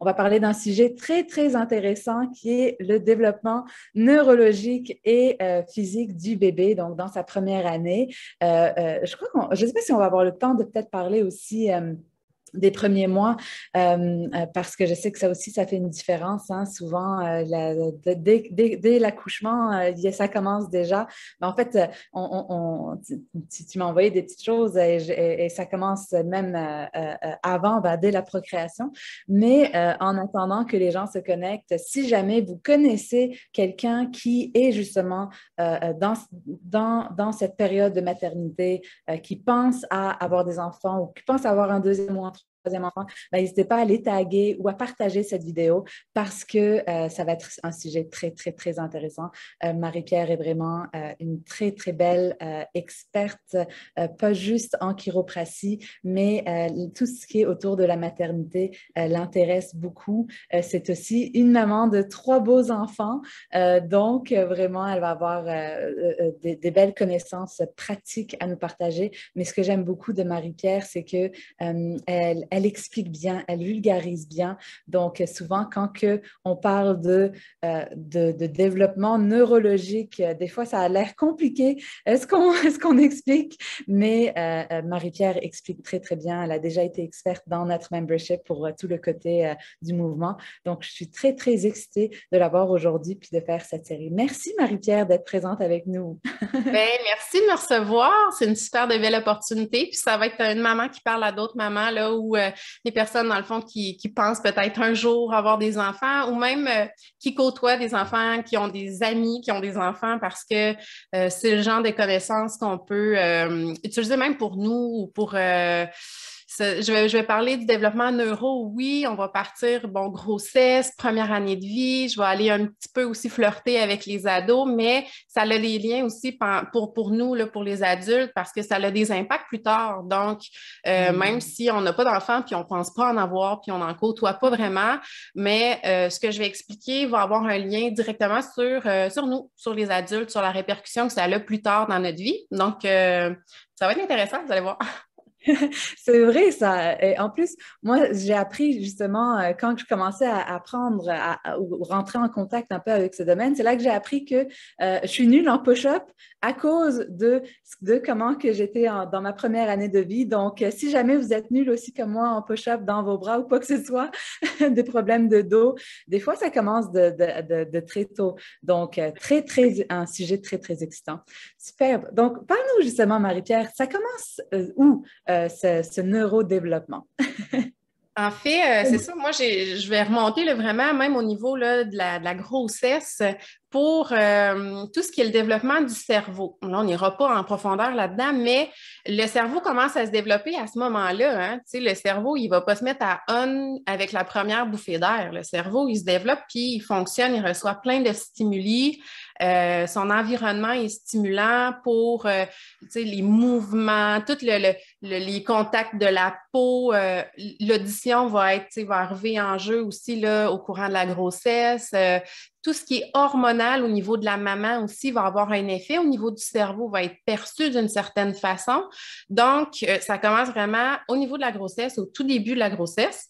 On va parler d'un sujet très, très intéressant qui est le développement neurologique et physique du bébé, donc dans sa première année. Je ne sais pas si on va avoir le temps de peut-être parler aussi des premiers mois, parce que je sais que ça aussi, ça fait une différence. Hein. Souvent, dès l'accouchement, ça commence déjà. Mais en fait, tu m'as envoyé des petites choses et ça commence même avant, dès la procréation. Mais en attendant que les gens se connectent, si jamais vous connaissez quelqu'un qui est justement dans cette période de maternité, qui pense à avoir des enfants ou qui pense à avoir un deuxième ou un troisième enfant, n'hésitez pas à les taguer ou à partager cette vidéo parce que ça va être un sujet très, très, très intéressant. Marie-Pierre est vraiment une très, très belle experte, pas juste en chiropratie, mais tout ce qui est autour de la maternité l'intéresse beaucoup. C'est aussi une maman de 3 beaux enfants, donc vraiment, elle va avoir des belles connaissances pratiques à nous partager. Mais ce que j'aime beaucoup de Marie-Pierre, c'est que elle explique bien, elle vulgarise bien. Donc, souvent, quand on parle de développement neurologique, des fois, ça a l'air compliqué. Est-ce qu'on explique? Mais Marie-Pierre explique très, très bien. Elle a déjà été experte dans notre membership pour tout le côté du mouvement. Donc, je suis très, très excitée de l'avoir aujourd'hui puis de faire cette série. Merci, Marie-Pierre, d'être présente avec nous. Ben, merci de me recevoir. C'est une super de belle opportunité. Puis ça va être une maman qui parle à d'autres mamans, là, ou des personnes, dans le fond, qui pensent peut-être un jour avoir des enfants, ou même qui côtoient des enfants, qui ont des amis qui ont des enfants, parce que c'est le genre de connaissances qu'on peut utiliser même pour nous ou pour je vais parler du développement neuro. Oui, on va partir, bon, grossesse, première année de vie. Je vais aller un petit peu aussi flirter avec les ados, mais ça a des liens aussi pour nous, là, pour les adultes, parce que ça a des impacts plus tard. Donc, même si on n'a pas d'enfants, puis on ne pense pas en avoir, puis on n'en côtoie pas vraiment, mais ce que je vais expliquer va avoir un lien directement sur nous, sur les adultes, sur la répercussion que ça a plus tard dans notre vie. Donc, ça va être intéressant, vous allez voir. C'est vrai, ça. Et en plus, moi, j'ai appris justement quand je commençais à apprendre ou rentrer en contact un peu avec ce domaine, c'est là que j'ai appris que je suis nulle en push-up à cause de comment que j'étais dans ma première année de vie. Donc, si jamais vous êtes nul aussi comme moi en push-up dans vos bras ou quoi que ce soit, des problèmes de dos, des fois, ça commence de très tôt. Donc, un sujet très, très excitant. Super. Donc, parle-nous justement, Marie-Pierre, ça commence où? Ce neurodéveloppement. En fait, c'est ça. Moi, je vais remonter là, vraiment, même au niveau là, de la grossesse, pour tout ce qui est le développement du cerveau. Là, on n'ira pas en profondeur là-dedans, mais le cerveau commence à se développer à ce moment-là. Hein. Tu sais, le cerveau, il ne va pas se mettre à on avec la première bouffée d'air. Le cerveau, il se développe, puis il fonctionne, il reçoit plein de stimuli. Son environnement est stimulant pour tu sais, les mouvements, tous les contacts de la peau. L'audition va arriver en jeu aussi là, au courant de la grossesse. Tout ce qui est hormonal au niveau de la maman aussi va avoir un effet. Au niveau du cerveau, va être perçu d'une certaine façon. Donc, ça commence vraiment au niveau de la grossesse, au tout début de la grossesse,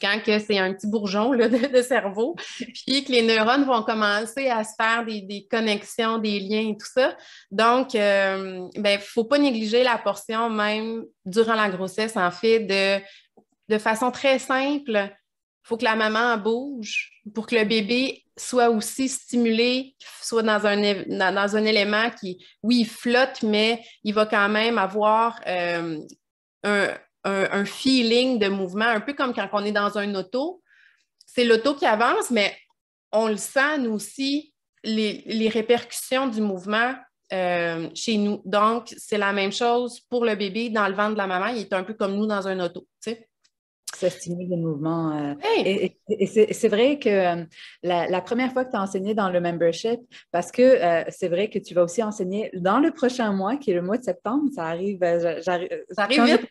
quand que c'est un petit bourgeon là, de cerveau, puis que les neurones vont commencer à se faire des connexions, des liens et tout ça. Donc, ben, faut pas négliger la portion même durant la grossesse, en fait, de façon très simple. Il faut que la maman bouge pour que le bébé soit aussi stimulé, soit dans un élément qui, oui, il flotte, mais il va quand même avoir un, un feeling de mouvement, un peu comme quand on est dans un auto. C'est l'auto qui avance, mais on le sent, nous aussi, les répercussions du mouvement chez nous. Donc, c'est la même chose pour le bébé dans le ventre de la maman. Il est un peu comme nous dans un auto. Tu sais. Ça stimule le mouvement. Hey! C'est vrai que la première fois que tu as enseigné dans le membership, parce que c'est vrai que tu vas aussi enseigner dans le prochain mois, qui est le mois de septembre, ça arrive, Ça arrive quand vite.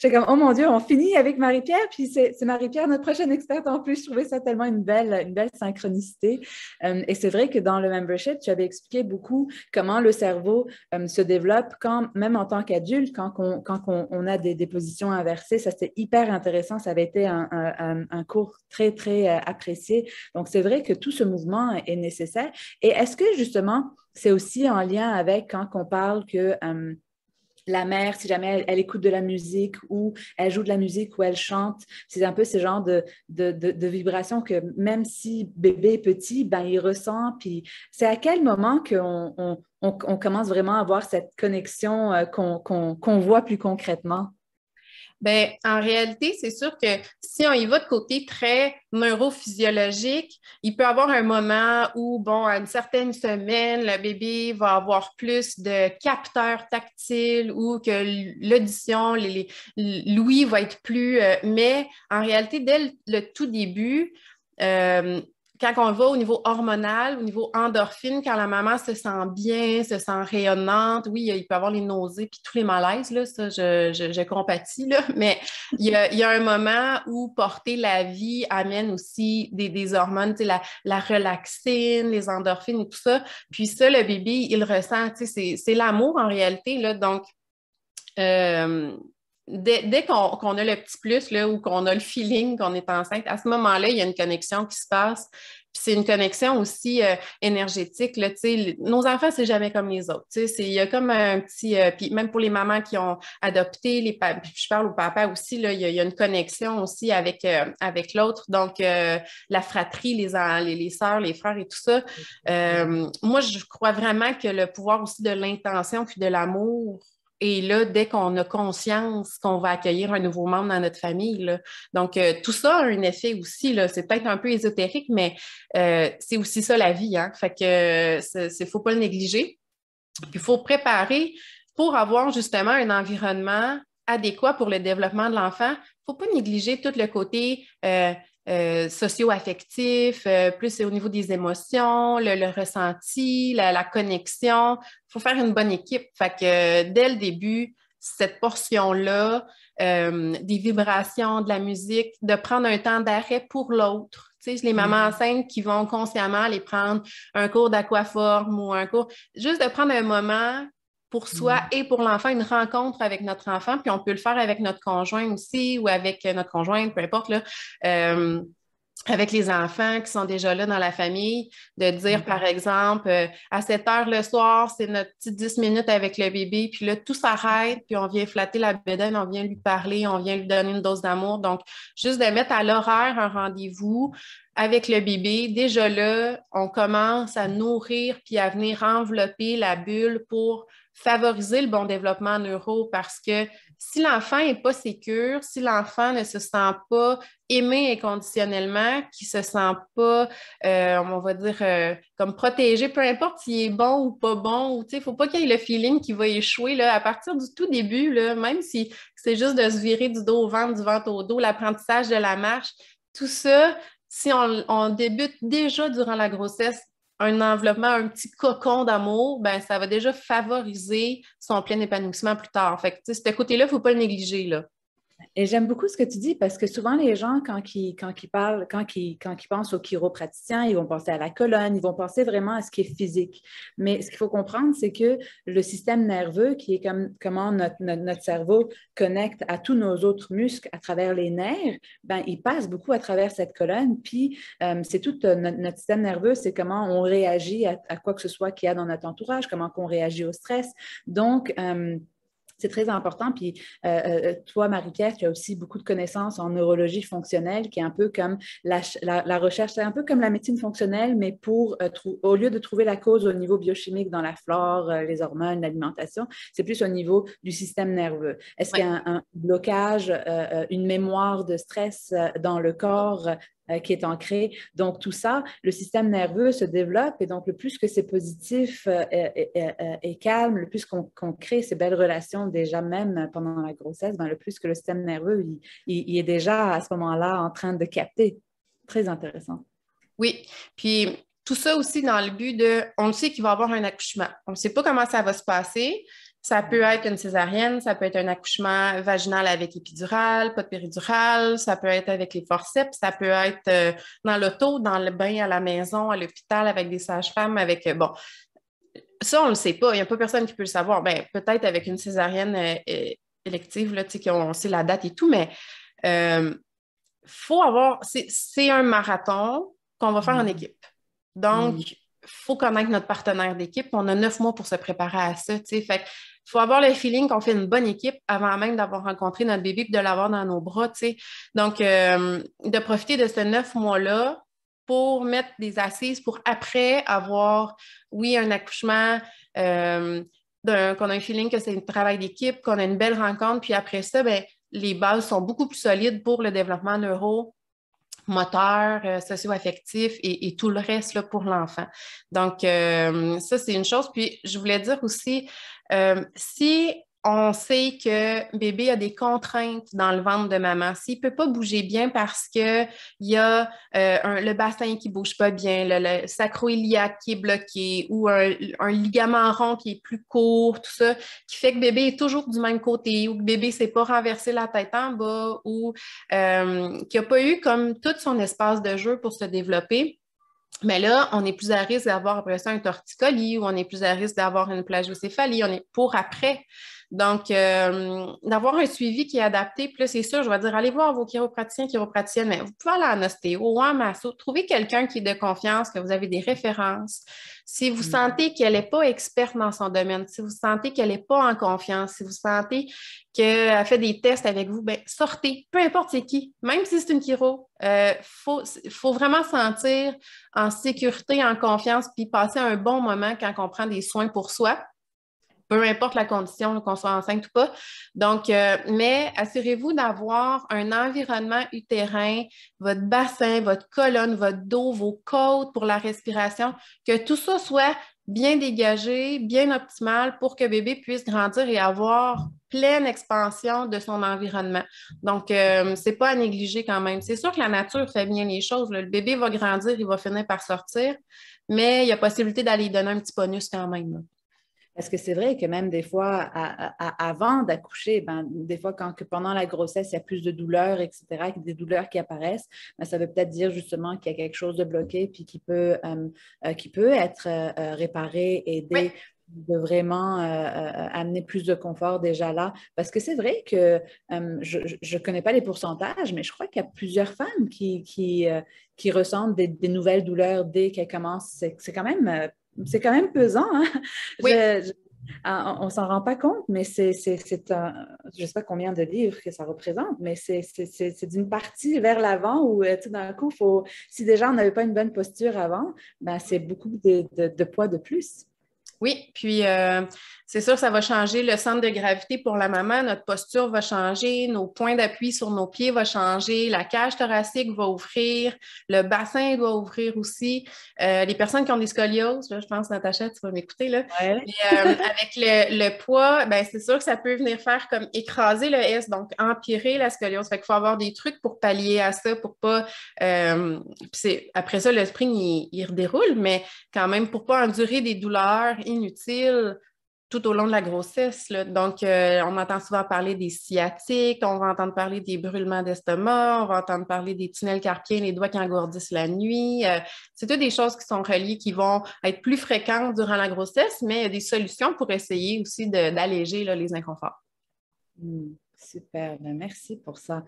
j'étais comme, oh mon Dieu, on finit avec Marie-Pierre, puis c'est Marie-Pierre, notre prochaine experte en plus. Je trouvais ça tellement une belle synchronicité. Et c'est vrai que dans le membership, tu avais expliqué beaucoup comment le cerveau se développe, même en tant qu'adulte, quand on a des positions inversées. Ça, c'était hyper intéressant intéressant. Ça avait été un cours très, très apprécié. Donc, c'est vrai que tout ce mouvement est nécessaire. Et est-ce que, justement, c'est aussi en lien avec quand on parle que la mère, si jamais elle écoute de la musique ou elle joue de la musique ou elle chante, c'est un peu ce genre de vibrations que même si bébé est petit, ben, il ressent. Puis c'est à quel moment qu'on commence vraiment à avoir cette connexion qu'on voit plus concrètement? Ben, en réalité, c'est sûr que si on y va de côté très neurophysiologique, il peut y avoir un moment où, bon, à une certaine semaine, le bébé va avoir plus de capteurs tactiles ou que l'audition, l'ouïe va être plus... mais en réalité, dès le tout début, euh, quand on va au niveau hormonal, au niveau endorphine, quand la maman se sent bien, se sent rayonnante, oui, il peut y avoir les nausées puis tous les malaises, là, ça, je compatis, là, mais il y a un moment où porter la vie amène aussi des hormones, tu sais, la relaxine, les endorphines et tout ça. Puis ça, le bébé, il le ressent, tu sais, c'est l'amour en réalité, là, donc... dès qu'on a le petit plus là, ou qu'on a le feeling qu'on est enceinte, à ce moment-là, il y a une connexion qui se passe. Puis c'est une connexion aussi énergétique. Là, nos enfants, c'est jamais comme les autres. Il y a comme un petit... puis même pour les mamans qui ont adopté, puis je parle au papa aussi, là, il y a une connexion aussi avec l'autre. Donc, la fratrie, les sœurs, les frères et tout ça. Moi, je crois vraiment que le pouvoir aussi de l'intention puis de l'amour, et là, dès qu'on a conscience qu'on va accueillir un nouveau membre dans notre famille, là. Donc, tout ça a un effet aussi, là. C'est peut-être un peu ésotérique, mais c'est aussi ça la vie, hein. Fait que faut pas le négliger. Puis, il faut préparer pour avoir justement un environnement adéquat pour le développement de l'enfant. Il ne faut pas négliger tout le côté socio-affectif, plus c'est au niveau des émotions, le ressenti, la connexion. Il faut faire une bonne équipe. Fait que dès le début, cette portion-là, des vibrations, de la musique, de prendre un temps d'arrêt pour l'autre. Tu sais, les mamans enceintes qui vont consciemment aller prendre un cours d'aquaforme ou un cours, juste de prendre un moment pour soi et pour l'enfant, une rencontre avec notre enfant, puis on peut le faire avec notre conjoint aussi ou avec notre conjointe, peu importe, là. Avec les enfants qui sont déjà là dans la famille, de dire, par exemple, à 7 heures le soir, c'est notre petit 10 minutes avec le bébé, puis là, tout s'arrête, puis on vient flatter la bédaine, on vient lui parler, on vient lui donner une dose d'amour. Donc, juste de mettre à l'horaire un rendez-vous avec le bébé, déjà là, on commence à nourrir puis à venir envelopper la bulle pour favoriser le bon développement neuro parce que si l'enfant n'est pas sécure, si l'enfant ne se sent pas aimé inconditionnellement, qui ne se sent pas, on va dire, comme protégé, peu importe s'il est bon ou pas bon, ou il ne faut pas qu'il y ait le feeling qu'il va échouer là, à partir du tout début, là, même si c'est juste de se virer du dos au ventre, du ventre au dos, l'apprentissage de la marche, tout ça, si on débute déjà durant la grossesse, un enveloppement, un petit cocon d'amour, ben, ça va déjà favoriser son plein épanouissement plus tard. Fait que, ce côté-là, il ne faut pas le négliger, là. Et j'aime beaucoup ce que tu dis parce que souvent les gens, quand ils parlent, quand ils pensent aux chiropraticiens, ils vont penser à la colonne, ils vont penser vraiment à ce qui est physique. Mais ce qu'il faut comprendre, c'est que le système nerveux, qui est comme comment notre cerveau connecte à tous nos autres muscles à travers les nerfs, ben, il passe beaucoup à travers cette colonne. Puis c'est tout notre système nerveux, c'est comment on réagit à quoi que ce soit qu'il y a dans notre entourage, comment on réagit au stress. Donc, c'est très important. Puis toi, Marie-Pierre, tu as aussi beaucoup de connaissances en neurologie fonctionnelle, qui est un peu comme la recherche, c'est un peu comme la médecine fonctionnelle, mais pour au lieu de trouver la cause au niveau biochimique dans la flore, les hormones, l'alimentation, c'est plus au niveau du système nerveux. Est-ce qu'il y a un blocage, une mémoire de stress dans le corps qui est ancré. Donc, tout ça, le système nerveux se développe et donc, le plus que c'est positif et calme, le plus qu'on crée ces belles relations déjà même pendant la grossesse, ben, le plus que le système nerveux, il est déjà à ce moment-là en train de capter. Très intéressant. Oui, puis tout ça aussi dans le but de, on le sait qu'il va y avoir un accouchement. On ne sait pas comment ça va se passer. Ça peut être une césarienne, ça peut être un accouchement vaginal avec épidural, pas de péridurale, ça peut être avec les forceps, ça peut être dans l'auto, dans le bain à la maison, à l'hôpital, avec des sages-femmes, avec, bon, ça, on ne le sait pas. Il n'y a pas personne qui peut le savoir. Ben, peut-être avec une césarienne élective, là, on sait la date et tout, mais Faut avoir, c'est un marathon qu'on va faire en équipe. Donc, il faut connaître notre partenaire d'équipe. On a 9 mois pour se préparer à ça, tu sais. Fait qu'il faut avoir le feeling qu'on fait une bonne équipe avant même d'avoir rencontré notre bébé et de l'avoir dans nos bras, tu sais. Donc, de profiter de ces 9 mois-là pour mettre des assises pour après avoir, oui, un accouchement, qu'on a un feeling que c'est un travail d'équipe, qu'on a une belle rencontre, puis après ça, ben, les bases sont beaucoup plus solides pour le développement neuromoteur, socio-affectif et tout le reste là, pour l'enfant. Donc, ça, c'est une chose. Puis, je voulais dire aussi, si on sait que bébé a des contraintes dans le ventre de maman, s'il ne peut pas bouger bien parce qu'il y a le bassin qui ne bouge pas bien, le sacro-iliaque qui est bloqué ou un ligament rond qui est plus court, tout ça, qui fait que bébé est toujours du même côté ou que bébé ne s'est pas renversé la tête en bas ou qu'il n'a pas eu comme tout son espace de jeu pour se développer. Mais là, on est plus à risque d'avoir après ça un torticolis ou on est plus à risque d'avoir une plagiocéphalie. On est pour après. Donc, d'avoir un suivi qui est adapté. Puis là, c'est sûr, je vais dire, allez voir vos chiropraticiens, chiropraticiennes, mais vous pouvez aller en ostéo ou en masso. Trouvez quelqu'un qui est de confiance, que vous avez des références. Si vous sentez qu'elle n'est pas experte dans son domaine, si vous sentez qu'elle n'est pas en confiance, si vous sentez qu'elle fait des tests avec vous, bien, sortez, peu importe c'est qui, même si c'est une chiro. Faut vraiment sentir en sécurité, en confiance, puis passer un bon moment quand on prend des soins pour soi. Peu importe la condition, qu'on soit enceinte ou pas. Donc, mais assurez-vous d'avoir un environnement utérin, votre bassin, votre colonne, votre dos, vos côtes pour la respiration, que tout ça soit bien dégagé, bien optimal pour que bébé puisse grandir et avoir pleine expansion de son environnement. Donc, c'est pas à négliger quand même. C'est sûr que la nature fait bien les choses. Là. Le bébé va grandir, il va finir par sortir, mais il y a possibilité d'aller lui donner un petit bonus quand même. Là. Parce que c'est vrai que même des fois, avant d'accoucher, ben, des fois, pendant la grossesse, il y a plus de douleurs, etc., des douleurs qui apparaissent, ben, ça veut peut-être dire justement qu'il y a quelque chose de bloqué puis qui peut être réparé, aidé. Oui. De vraiment amener plus de confort déjà là. Parce que c'est vrai que je ne connais pas les pourcentages, mais je crois qu'il y a plusieurs femmes qui ressentent des nouvelles douleurs dès qu'elles commencent. C'est quand même pesant. Hein? Oui. On ne s'en rend pas compte, mais je ne sais pas combien de livres que ça représente, mais c'est d'une partie vers l'avant où tout d'un coup, si déjà on n'avait pas une bonne posture avant, ben, c'est beaucoup de poids de plus. Oui, puis c'est sûr que ça va changer le centre de gravité pour la maman, notre posture va changer, nos points d'appui sur nos pieds vont changer, la cage thoracique va ouvrir, le bassin doit ouvrir aussi. Les personnes qui ont des scolioses, là, je pense, Natacha, tu vas m'écouter, là. Ouais. Et, avec le poids, ben, c'est sûr que ça peut venir faire comme écraser le S, donc empirer la scoliose. Fait qu'il faut avoir des trucs pour pallier à ça, pour pas... après ça, le spring, il redéroule, mais quand même, pour pas endurer des douleurs inutiles tout au long de la grossesse. Là. Donc, on entend souvent parler des sciatiques, on va entendre parler des brûlements d'estomac, on va entendre parler des tunnels carpiens, les doigts qui engourdissent la nuit. C'est toutes des choses qui sont reliées, qui vont être plus fréquentes durant la grossesse, mais il y a des solutions pour essayer aussi d'alléger les inconforts. Super, ben merci pour ça.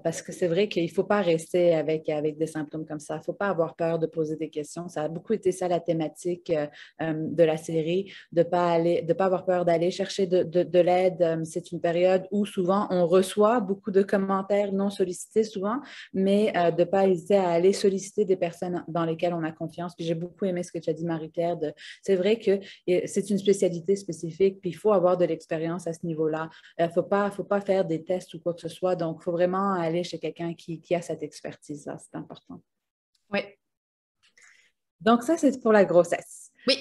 Parce que c'est vrai qu'il ne faut pas rester avec des symptômes comme ça. Il ne faut pas avoir peur de poser des questions. Ça a beaucoup été ça la thématique de la série, de ne pas avoir peur d'aller chercher de l'aide. C'est une période où souvent on reçoit beaucoup de commentaires non sollicités souvent, mais de ne pas hésiter à aller solliciter des personnes dans lesquelles on a confiance. Puis j'ai beaucoup aimé ce que tu as dit, Marie-Pierre. C'est vrai que c'est une spécialité spécifique, puis il faut avoir de l'expérience à ce niveau-là. Il ne faut pas faire des tests ou quoi que ce soit. Donc, il faut vraiment aller chez quelqu'un qui a cette expertise-là. C'est important. Oui. Donc, ça, c'est pour la grossesse. Oui.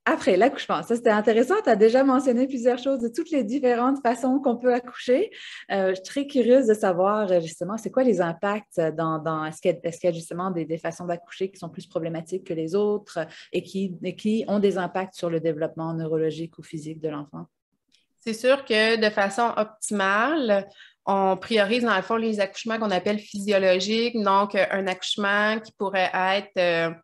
Après l'accouchement, ça c'était intéressant. Tu as déjà mentionné plusieurs choses de toutes les différentes façons qu'on peut accoucher. Je suis très curieuse de savoir justement, c'est quoi les impacts est-ce qu'il y a justement des façons d'accoucher qui sont plus problématiques que les autres et qui ont des impacts sur le développement neurologique ou physique de l'enfant? C'est sûr que de façon optimale, on priorise dans le fond les accouchements qu'on appelle physiologiques, donc un accouchement qui pourrait être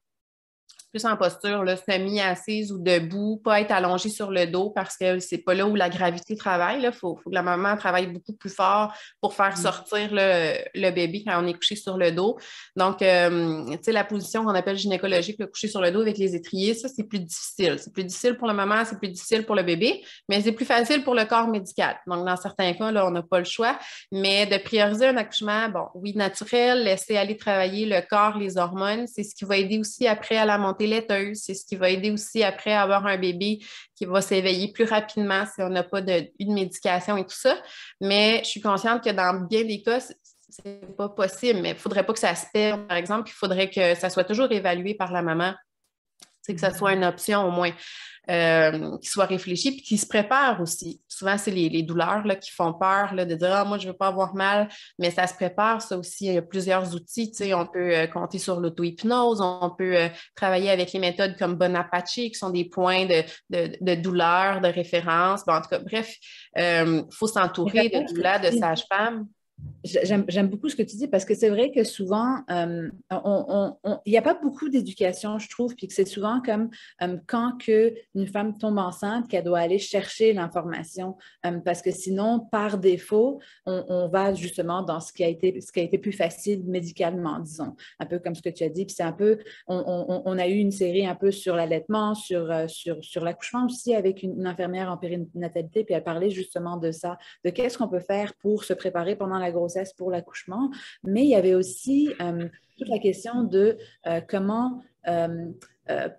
plus en posture, là, semi-assise ou debout, pas être allongée sur le dos parce que c'est pas là où la gravité travaille. Il faut que la maman travaille beaucoup plus fort pour faire sortir le bébé quand on est couché sur le dos. Donc, tu sais, la position qu'on appelle gynécologique, le coucher sur le dos avec les étriers, ça, c'est plus difficile. C'est plus difficile pour la maman, c'est plus difficile pour le bébé, mais c'est plus facile pour le corps médical. Donc, dans certains cas, là, on n'a pas le choix, mais de prioriser un accouchement, bon, oui, naturel, laisser aller travailler le corps, les hormones, c'est ce qui va aider aussi après à la montée laiteuse, c'est ce qui va aider aussi après à avoir un bébé qui va s'éveiller plus rapidement si on n'a pas une médication et tout ça. Mais je suis consciente que dans bien des cas, c'est pas possible, mais il ne faudrait pas que ça se perde, par exemple. Il faudrait que ça soit toujours évalué par la maman, que ça soit une option au moins, qui soit réfléchie puis qui se prépare aussi. Souvent, c'est les douleurs là, qui font peur là, de dire « Ah, moi, je ne veux pas avoir mal », mais ça se prépare, ça aussi. Il y a plusieurs outils. On peut compter sur l'auto-hypnose, on peut travailler avec les méthodes comme Bonaparte, qui sont des points de douleur, de référence. Bon, en tout cas, bref, il faut s'entourer de douleurs, de sages-femmes. J'aime beaucoup ce que tu dis parce que c'est vrai que souvent, il n'y a pas beaucoup d'éducation, je trouve, puis que c'est souvent comme quand une femme tombe enceinte qu'elle doit aller chercher l'information parce que sinon, par défaut, on va justement dans ce qui a été plus facile médicalement, disons, un peu comme ce que tu as dit. Puis c'est un peu, on a eu une série un peu sur l'allaitement, sur l'accouchement aussi avec une infirmière en périnatalité, puis elle parlait justement de ça, de qu'est-ce qu'on peut faire pour se préparer pendant la grossesse pour l'accouchement, mais il y avait aussi toute la question de comment,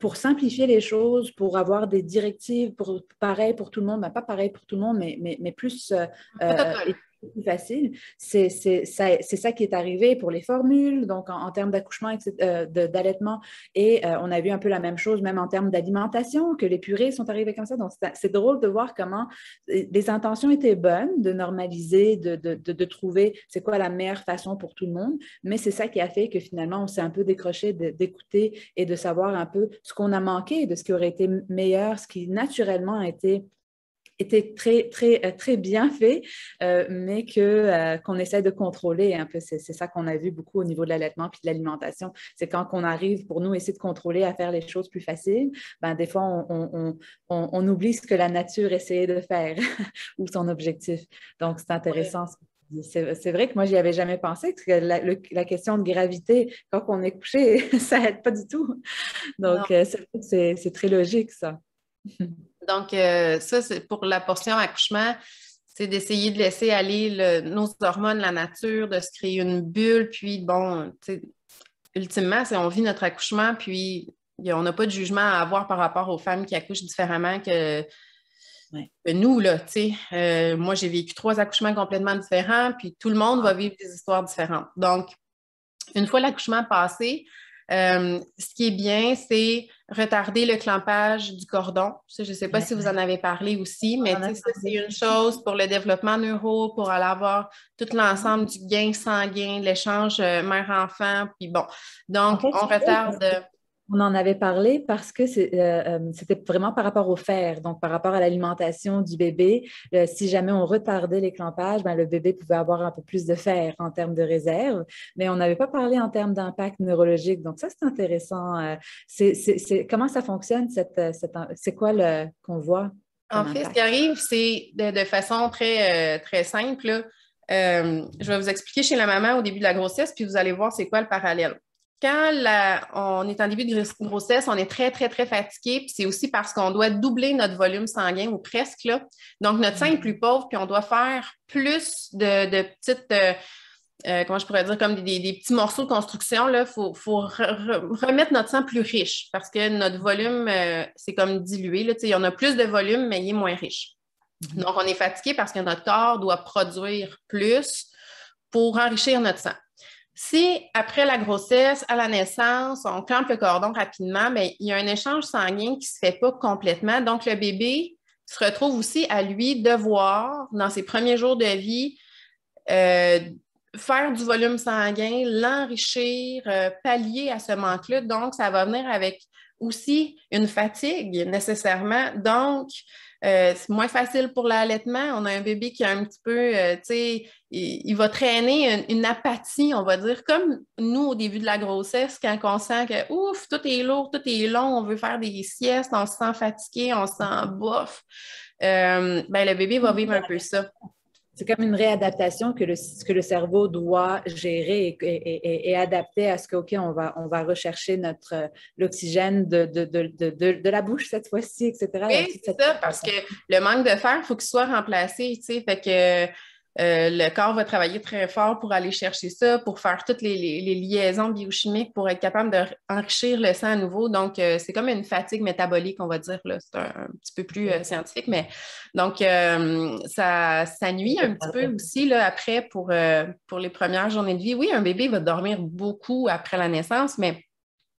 pour simplifier les choses, pour avoir des directives pareil pour tout le monde, ben, pas pareil pour tout le monde, mais plus plus facile. C'est ça qui est arrivé pour les formules, donc en termes d'accouchement, d'allaitement, et on a vu un peu la même chose, même en termes d'alimentation, que les purées sont arrivées comme ça. Donc, c'est drôle de voir comment les intentions étaient bonnes, de normaliser, de trouver c'est quoi la meilleure façon pour tout le monde, mais c'est ça qui a fait que finalement, on s'est un peu décroché d'écouter et de savoir un peu ce qu'on a manqué, de ce qui aurait été meilleur, ce qui naturellement a été était très, très, très bien fait, mais qu'on essaie de contrôler un peu. C'est ça qu'on a vu beaucoup au niveau de l'allaitement puis de l'alimentation. C'est quand on arrive, pour nous, essayer de contrôler, à faire les choses plus faciles, ben, des fois, on oublie ce que la nature essayait de faire ou son objectif. Donc, c'est intéressant. Ouais. C'est vrai que moi, j'y avais jamais pensé, parce que la question de gravité, quand on est couché, ça n'aide pas du tout. Donc, c'est très logique, ça. Donc, ça, c'est pour la portion accouchement, c'est d'essayer de laisser aller nos hormones, la nature, de se créer une bulle. Puis, bon, ultimement, on vit notre accouchement, puis on n'a pas de jugement à avoir par rapport aux femmes qui accouchent différemment que nous, là, tu sais. Moi, j'ai vécu 3 accouchements complètement différents, puis tout le monde va vivre des histoires différentes. Donc, une fois l'accouchement passé, ce qui est bien, c'est retarder le clampage du cordon. Ça, je ne sais pas si vous en avez parlé aussi, mais ça, c'est une chose pour le développement neuro, pour aller avoir tout l'ensemble du gain sanguin, l'échange mère-enfant, puis bon. Donc, on retarde... On en avait parlé parce que c'était vraiment par rapport au fer, donc par rapport à l'alimentation du bébé. Si jamais on retardait les clampages, ben, le bébé pouvait avoir un peu plus de fer en termes de réserve, mais on n'avait pas parlé en termes d'impact neurologique. Donc ça, c'est intéressant. Comment ça fonctionne? C'est quoi qu'on voit? En fait, ce qui arrive, c'est de façon très, très simple. Là, je vais vous expliquer chez la maman au début de la grossesse, puis vous allez voir c'est quoi le parallèle. Quand on est en début de grossesse, on est très, très, très fatigué, puis c'est aussi parce qu'on doit doubler notre volume sanguin ou presque, là. Donc, notre sein est plus pauvre, puis on doit faire plus de petites, comment je pourrais dire, comme des petits morceaux de construction. Il faut remettre notre sang plus riche parce que notre volume, c'est comme dilué. Là, on a plus de volume, mais il est moins riche. Donc, on est fatigué parce que notre corps doit produire plus pour enrichir notre sang. Si, après la grossesse, à la naissance, on clampe le cordon rapidement, bien, il y a un échange sanguin qui ne se fait pas complètement. Donc, le bébé se retrouve aussi à lui devoir, dans ses premiers jours de vie, faire du volume sanguin, l'enrichir, pallier à ce manque-là. Donc, ça va venir avec aussi une fatigue nécessairement. Donc, C'est moins facile pour l'allaitement. On a un bébé qui a un petit peu, tu sais, il va traîner une apathie, on va dire, comme nous au début de la grossesse, quand on sent que, ouf, tout est lourd, tout est long, on veut faire des siestes, on se sent fatigué, on se sent bof. Ben, le bébé va vivre un peu ça. C'est comme une réadaptation que le cerveau doit gérer et adapter à ce que, OK, on va rechercher l'oxygène de la bouche cette fois-ci, etc. Oui, c'est ça, parce que le manque de fer, il faut qu'il soit remplacé, tu sais, fait que le corps va travailler très fort pour aller chercher ça, pour faire toutes les liaisons biochimiques pour être capable d'enrichir le sang à nouveau. Donc, c'est comme une fatigue métabolique, on va dire, là. C'est un petit peu plus scientifique, mais donc, ça nuit un petit peu aussi, là, après, pour les premières journées de vie. Oui, un bébé va dormir beaucoup après la naissance, mais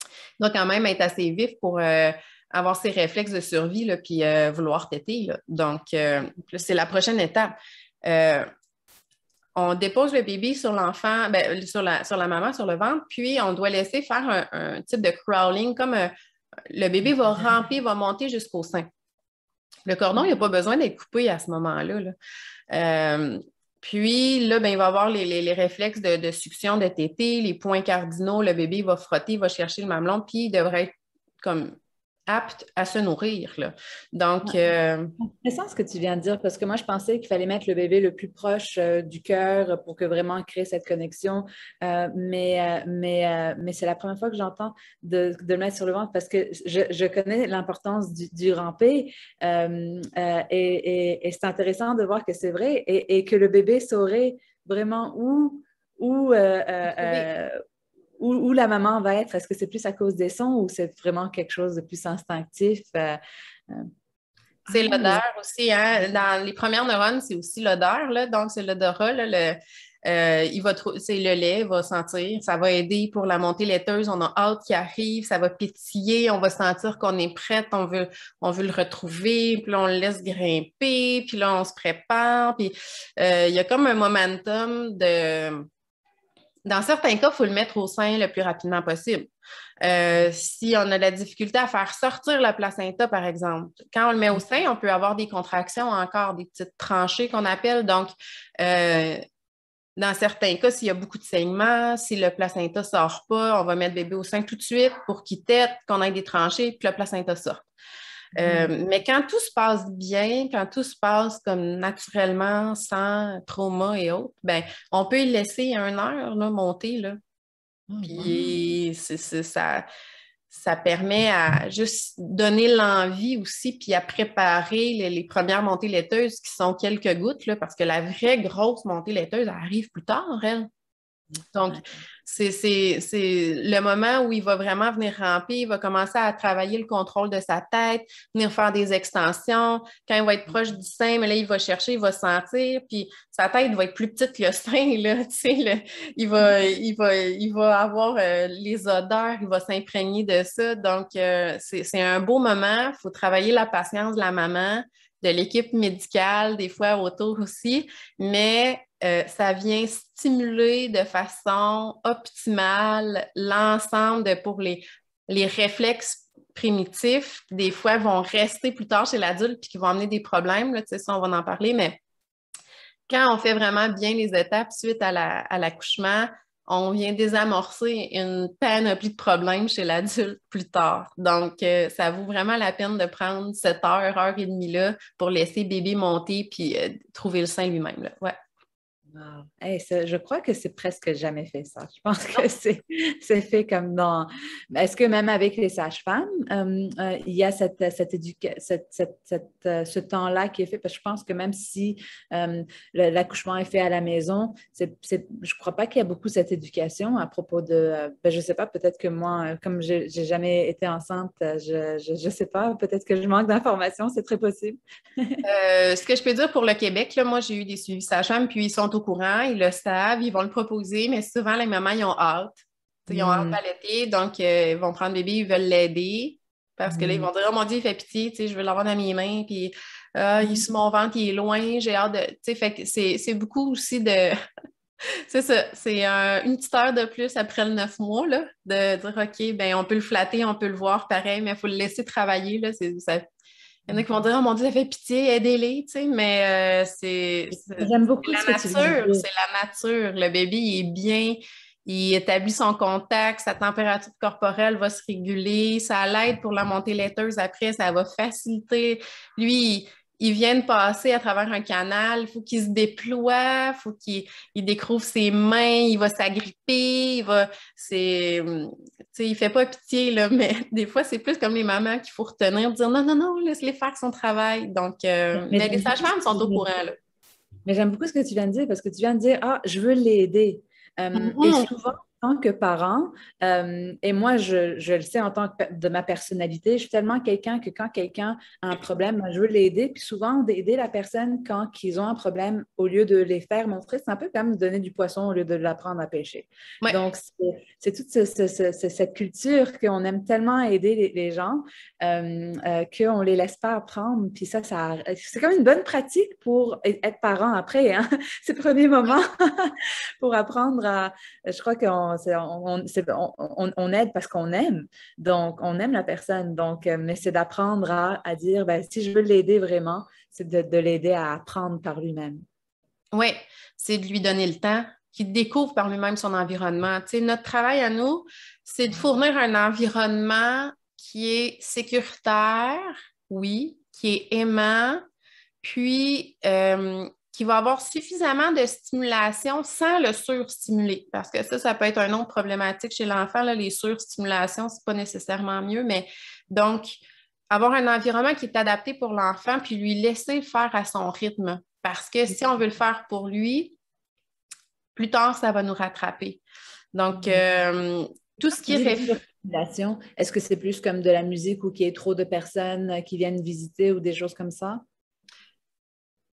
il doit quand même être assez vif pour avoir ses réflexes de survie, là, puis vouloir téter, là. Donc, c'est la prochaine étape. On dépose le bébé sur l'enfant, ben, sur la maman, sur le ventre, puis on doit laisser faire un type de crawling, comme le bébé va ramper, va monter jusqu'au sein. Le cordon, il n'a pas besoin d'être coupé à ce moment-là, là. Puis là, ben, il va avoir les réflexes de succion, de tétée, les points cardinaux, le bébé va frotter, il va chercher le mamelon, puis il devrait être comme apte à se nourrir, là. Donc, c'est intéressant ce que tu viens de dire, parce que moi, je pensais qu'il fallait mettre le bébé le plus proche du cœur pour que vraiment créer cette connexion. Mais c'est la première fois que j'entends de le mettre sur le ventre parce que je connais l'importance du ramper et c'est intéressant de voir que c'est vrai et que le bébé saurait vraiment où, euh, euh, euh, où la maman va être. Est-ce que c'est plus à cause des sons ou c'est vraiment quelque chose de plus instinctif? c'est l'odeur aussi, hein? Dans les premières neurones, c'est aussi l'odeur, là. Donc, c'est l'odorat, là, c'est le lait, il va sentir, ça va aider pour la montée laiteuse. On a hâte qu'il arrive, ça va pétiller, on va sentir qu'on est prête, on veut le retrouver, puis là, on le laisse grimper, puis là, on se prépare, puis il y a comme un momentum de... Dans certains cas, il faut le mettre au sein le plus rapidement possible. Si on a de la difficulté à faire sortir la placenta, par exemple, quand on le met au sein, on peut avoir des contractions encore, des petites tranchées qu'on appelle. Donc, dans certains cas, s'il y a beaucoup de saignements, si le placenta ne sort pas, on va mettre bébé au sein tout de suite pour qu'il tète, qu'on ait des tranchées, puis que le placenta sorte. Mais quand tout se passe bien, quand tout se passe comme naturellement, sans trauma et autres, ben, on peut y laisser 1 heure là, monter. Là. Puis ça permet à juste donner l'envie aussi, puis à préparer les premières montées laiteuses qui sont quelques gouttes, là, parce que la vraie grosse montée laiteuse elle arrive plus tard, elle. Donc, c'est le moment où il va vraiment venir ramper, il va commencer à travailler le contrôle de sa tête, venir faire des extensions. Quand il va être proche du sein, mais là, il va chercher, il va sentir, puis sa tête va être plus petite que le sein, là, tu sais, il va avoir les odeurs, il va s'imprégner de ça. Donc, c'est un beau moment. Il faut travailler la patience de la maman, de l'équipe médicale, des fois autour aussi, mais ça vient stimuler de façon optimale l'ensemble pour les réflexes primitifs, des fois vont rester plus tard chez l'adulte puis qui vont amener des problèmes, là, tu sais, ça, on va en parler, mais quand on fait vraiment bien les étapes suite à l'accouchement, on vient désamorcer une panoplie de problèmes chez l'adulte plus tard. Donc, ça vaut vraiment la peine de prendre cette heure et demie là pour laisser bébé monter puis trouver le sein lui-même, là. Ouais. Wow. Hey, je crois que c'est presque jamais fait ça. Je pense que c'est fait comme dans... Est-ce que même avec les sages-femmes, il y a ce temps-là qui est fait? Parce que je pense que même si l'accouchement est fait à la maison, je ne crois pas qu'il y a beaucoup cette éducation à propos de... je ne sais pas, peut-être que moi, comme je n'ai jamais été enceinte, je ne sais pas, peut-être que je manque d'informations, c'est très possible. Ce que je peux dire pour le Québec, là, moi, j'ai eu des suivis sages-femmes, puis ils sont au courant, ils le savent, ils vont le proposer, mais souvent, les mamans, ils ont hâte. Ils ont hâte d'allaiter, donc ils vont prendre le bébé, ils veulent l'aider, parce que là, ils vont dire « Oh mon Dieu, il fait pitié, je veux l'avoir dans mes mains, puis il est sur mon ventre, il est loin, j'ai hâte de... » Fait que c'est beaucoup aussi de... C'est ça, c'est une petite heure de plus après le 9 mois, là, de dire « OK, ben on peut le flatter, on peut le voir pareil, mais il faut le laisser travailler, là, Il y en a qui vont dire, oh mon Dieu, ça fait pitié, aidez-les, tu sais, mais J'aime beaucoup ce la que tu viens de nature, dire. c'est la nature. Le bébé, il est bien, il établit son contact, sa température corporelle va se réguler, ça l'aide pour la montée laiteuse après, ça va faciliter. Lui, il vient de passer à travers un canal, il faut qu'il se déploie, il faut qu'il découvre ses mains, il va s'agripper, tu sais, il fait pas pitié, là, mais des fois, c'est plus comme les mamans qu'il faut retenir, dire non, non, non, laisse-les faire son travail. Donc, Mais mais les j'aime beaucoup ce sages-femmes que tu sont au viens de courant, dire. là. Mais j'aime beaucoup ce que tu viens de dire parce que tu viens de dire, ah, je veux l'aider. Et Mhm. souvent, en tant que parent, et moi, je le sais en tant que de ma personnalité, je suis tellement quelqu'un que quand quelqu'un a un problème, moi, je veux l'aider. Puis souvent, d'aider la personne quand ils ont un problème, au lieu de les faire montrer, c'est un peu comme donner du poisson au lieu de l'apprendre à pêcher. Ouais. Donc, c'est toute cette culture qu'on aime tellement aider les gens qu'on ne les laisse pas apprendre. Puis ça c'est comme une bonne pratique pour être parent après, hein? Ces premiers moments pour apprendre à. Je crois qu'on aide parce qu'on aime. Donc, on aime la personne. Donc, mais c'est d'apprendre à dire, ben, si je veux l'aider vraiment, c'est de l'aider à apprendre par lui-même. Oui, c'est de lui donner le temps, qu'il découvre par lui-même son environnement. Tu sais, notre travail à nous, c'est de fournir un environnement qui est sécuritaire, oui, qui est aimant, puis qui va avoir suffisamment de stimulation sans le surstimuler. Parce que ça peut être un autre problématique chez l'enfant, là, les surstimulations, c'est pas nécessairement mieux, mais donc, avoir un environnement qui est adapté pour l'enfant, puis lui laisser le faire à son rythme. Parce que si on veut le faire pour lui, plus tard, ça va nous rattraper. Donc, tout ce qui Tu dis de est surstimulation. Est-ce que c'est plus comme de la musique ou qu'il y ait trop de personnes qui viennent visiter ou des choses comme ça?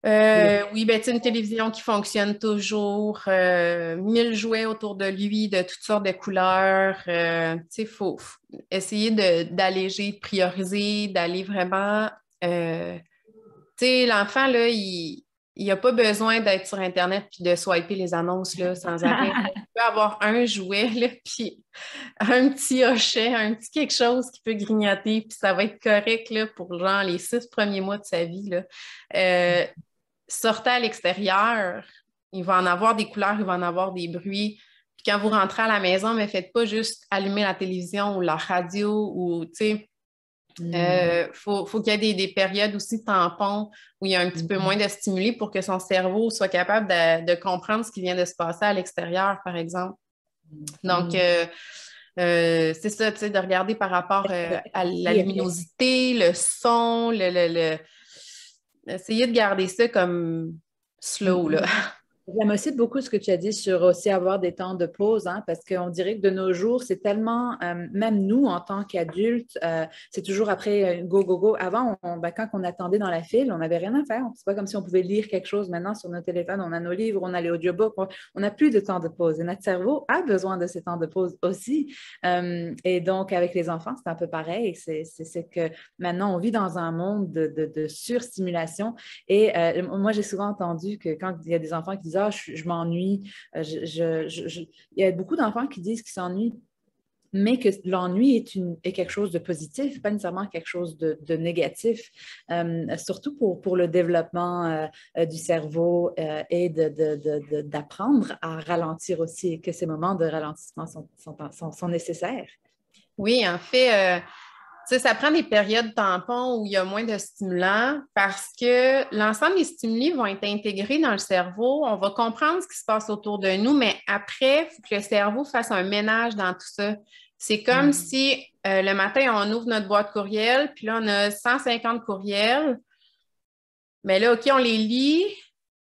Oui, ben, tu sais, une télévision qui fonctionne toujours, 1000 jouets autour de lui, de toutes sortes de couleurs. Tu sais, faut essayer d'alléger, de prioriser, d'aller vraiment. Tu sais, l'enfant, là, il n'a pas besoin d'être sur Internet puis de swiper les annonces là, sans arrêt. Il peut avoir un jouet, là, puis un petit hochet, un petit quelque chose qui peut grignoter, puis ça va être correct là, pour genre les 6 premiers mois de sa vie, là. Euh, Sortez à l'extérieur, il va en avoir des couleurs, il va en avoir des bruits. Puis quand vous rentrez à la maison, ne faites pas juste allumer la télévision ou la radio ou, tu sais, faut qu'il y ait des périodes aussi tampons où il y a un petit peu moins de stimuli pour que son cerveau soit capable de comprendre ce qui vient de se passer à l'extérieur, par exemple. Donc, c'est ça, tu sais, de regarder par rapport à la luminosité, le son, essayer de garder ça comme slow, là. J'aime aussi beaucoup ce que tu as dit sur aussi avoir des temps de pause, hein, parce qu'on dirait que de nos jours, c'est tellement, même nous, en tant qu'adultes, c'est toujours après go, go, go. Avant, ben, quand on attendait dans la file, on n'avait rien à faire. C'est pas comme si on pouvait lire quelque chose. Maintenant, sur nos téléphones, on a nos livres, on a les audiobooks, on n'a plus de temps de pause. Et notre cerveau a besoin de ces temps de pause aussi. Et donc, avec les enfants, c'est un peu pareil. C'est que maintenant, on vit dans un monde de surstimulation. Et moi, j'ai souvent entendu que quand il y a des enfants qui disent ah, je m'ennuie. Il y a beaucoup d'enfants qui disent qu'ils s'ennuient, mais que l'ennui est quelque chose de positif, pas nécessairement quelque chose de négatif, surtout pour le développement du cerveau et d'apprendre à ralentir aussi, et que ces moments de ralentissement sont nécessaires. Oui, en fait, tu sais, ça prend des périodes tampons où il y a moins de stimulants parce que l'ensemble des stimuli vont être intégrés dans le cerveau. On va comprendre ce qui se passe autour de nous, mais après, il faut que le cerveau fasse un ménage dans tout ça. C'est comme si le matin, on ouvre notre boîte courriel, puis là, on a 150 courriels. Mais là, OK, on les lit,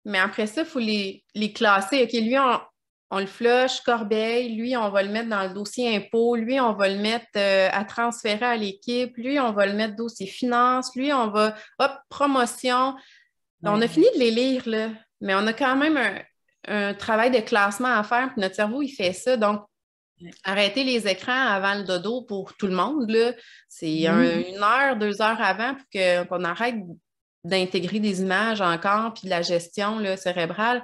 mais après ça, il faut les classer. OK, lui, on le flush, corbeille. Lui, on va le mettre dans le dossier impôt. Lui, on va le mettre à transférer à l'équipe. Lui, on va le mettre dossier finance. Lui, on va, hop, promotion. On a fini de les lire, là, mais on a quand même un travail de classement à faire. Puis notre cerveau, il fait ça. Donc, arrêter les écrans avant le dodo pour tout le monde, là, c'est 1 heure, 2 heures avant pour qu'on arrête d'intégrer des images encore, puis de la gestion là, cérébrale.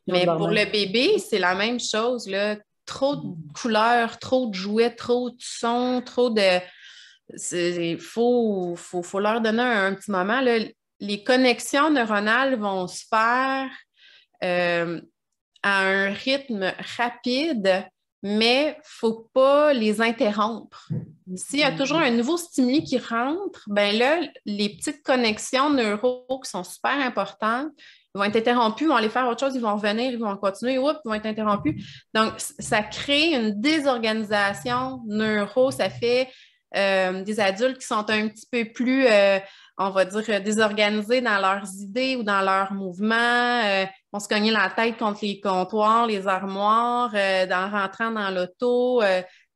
Mais pour le bébé, c'est la même chose, là. Trop de couleurs, trop de jouets, trop de sons, trop de... faut leur donner un petit moment, là. Les connexions neuronales vont se faire à un rythme rapide, mais il ne faut pas les interrompre. S'il y a toujours un nouveau stimuli qui rentre, ben là, les petites connexions neuro qui sont super importantes, ils vont être interrompus, ils vont aller faire autre chose, ils vont revenir, ils vont continuer, oups, ils vont être interrompus. Donc, ça crée une désorganisation neuro, ça fait des adultes qui sont un petit peu plus, on va dire, désorganisés dans leurs idées ou dans leurs mouvements, vont se cogner la tête contre les comptoirs, les armoires, en rentrant dans l'auto,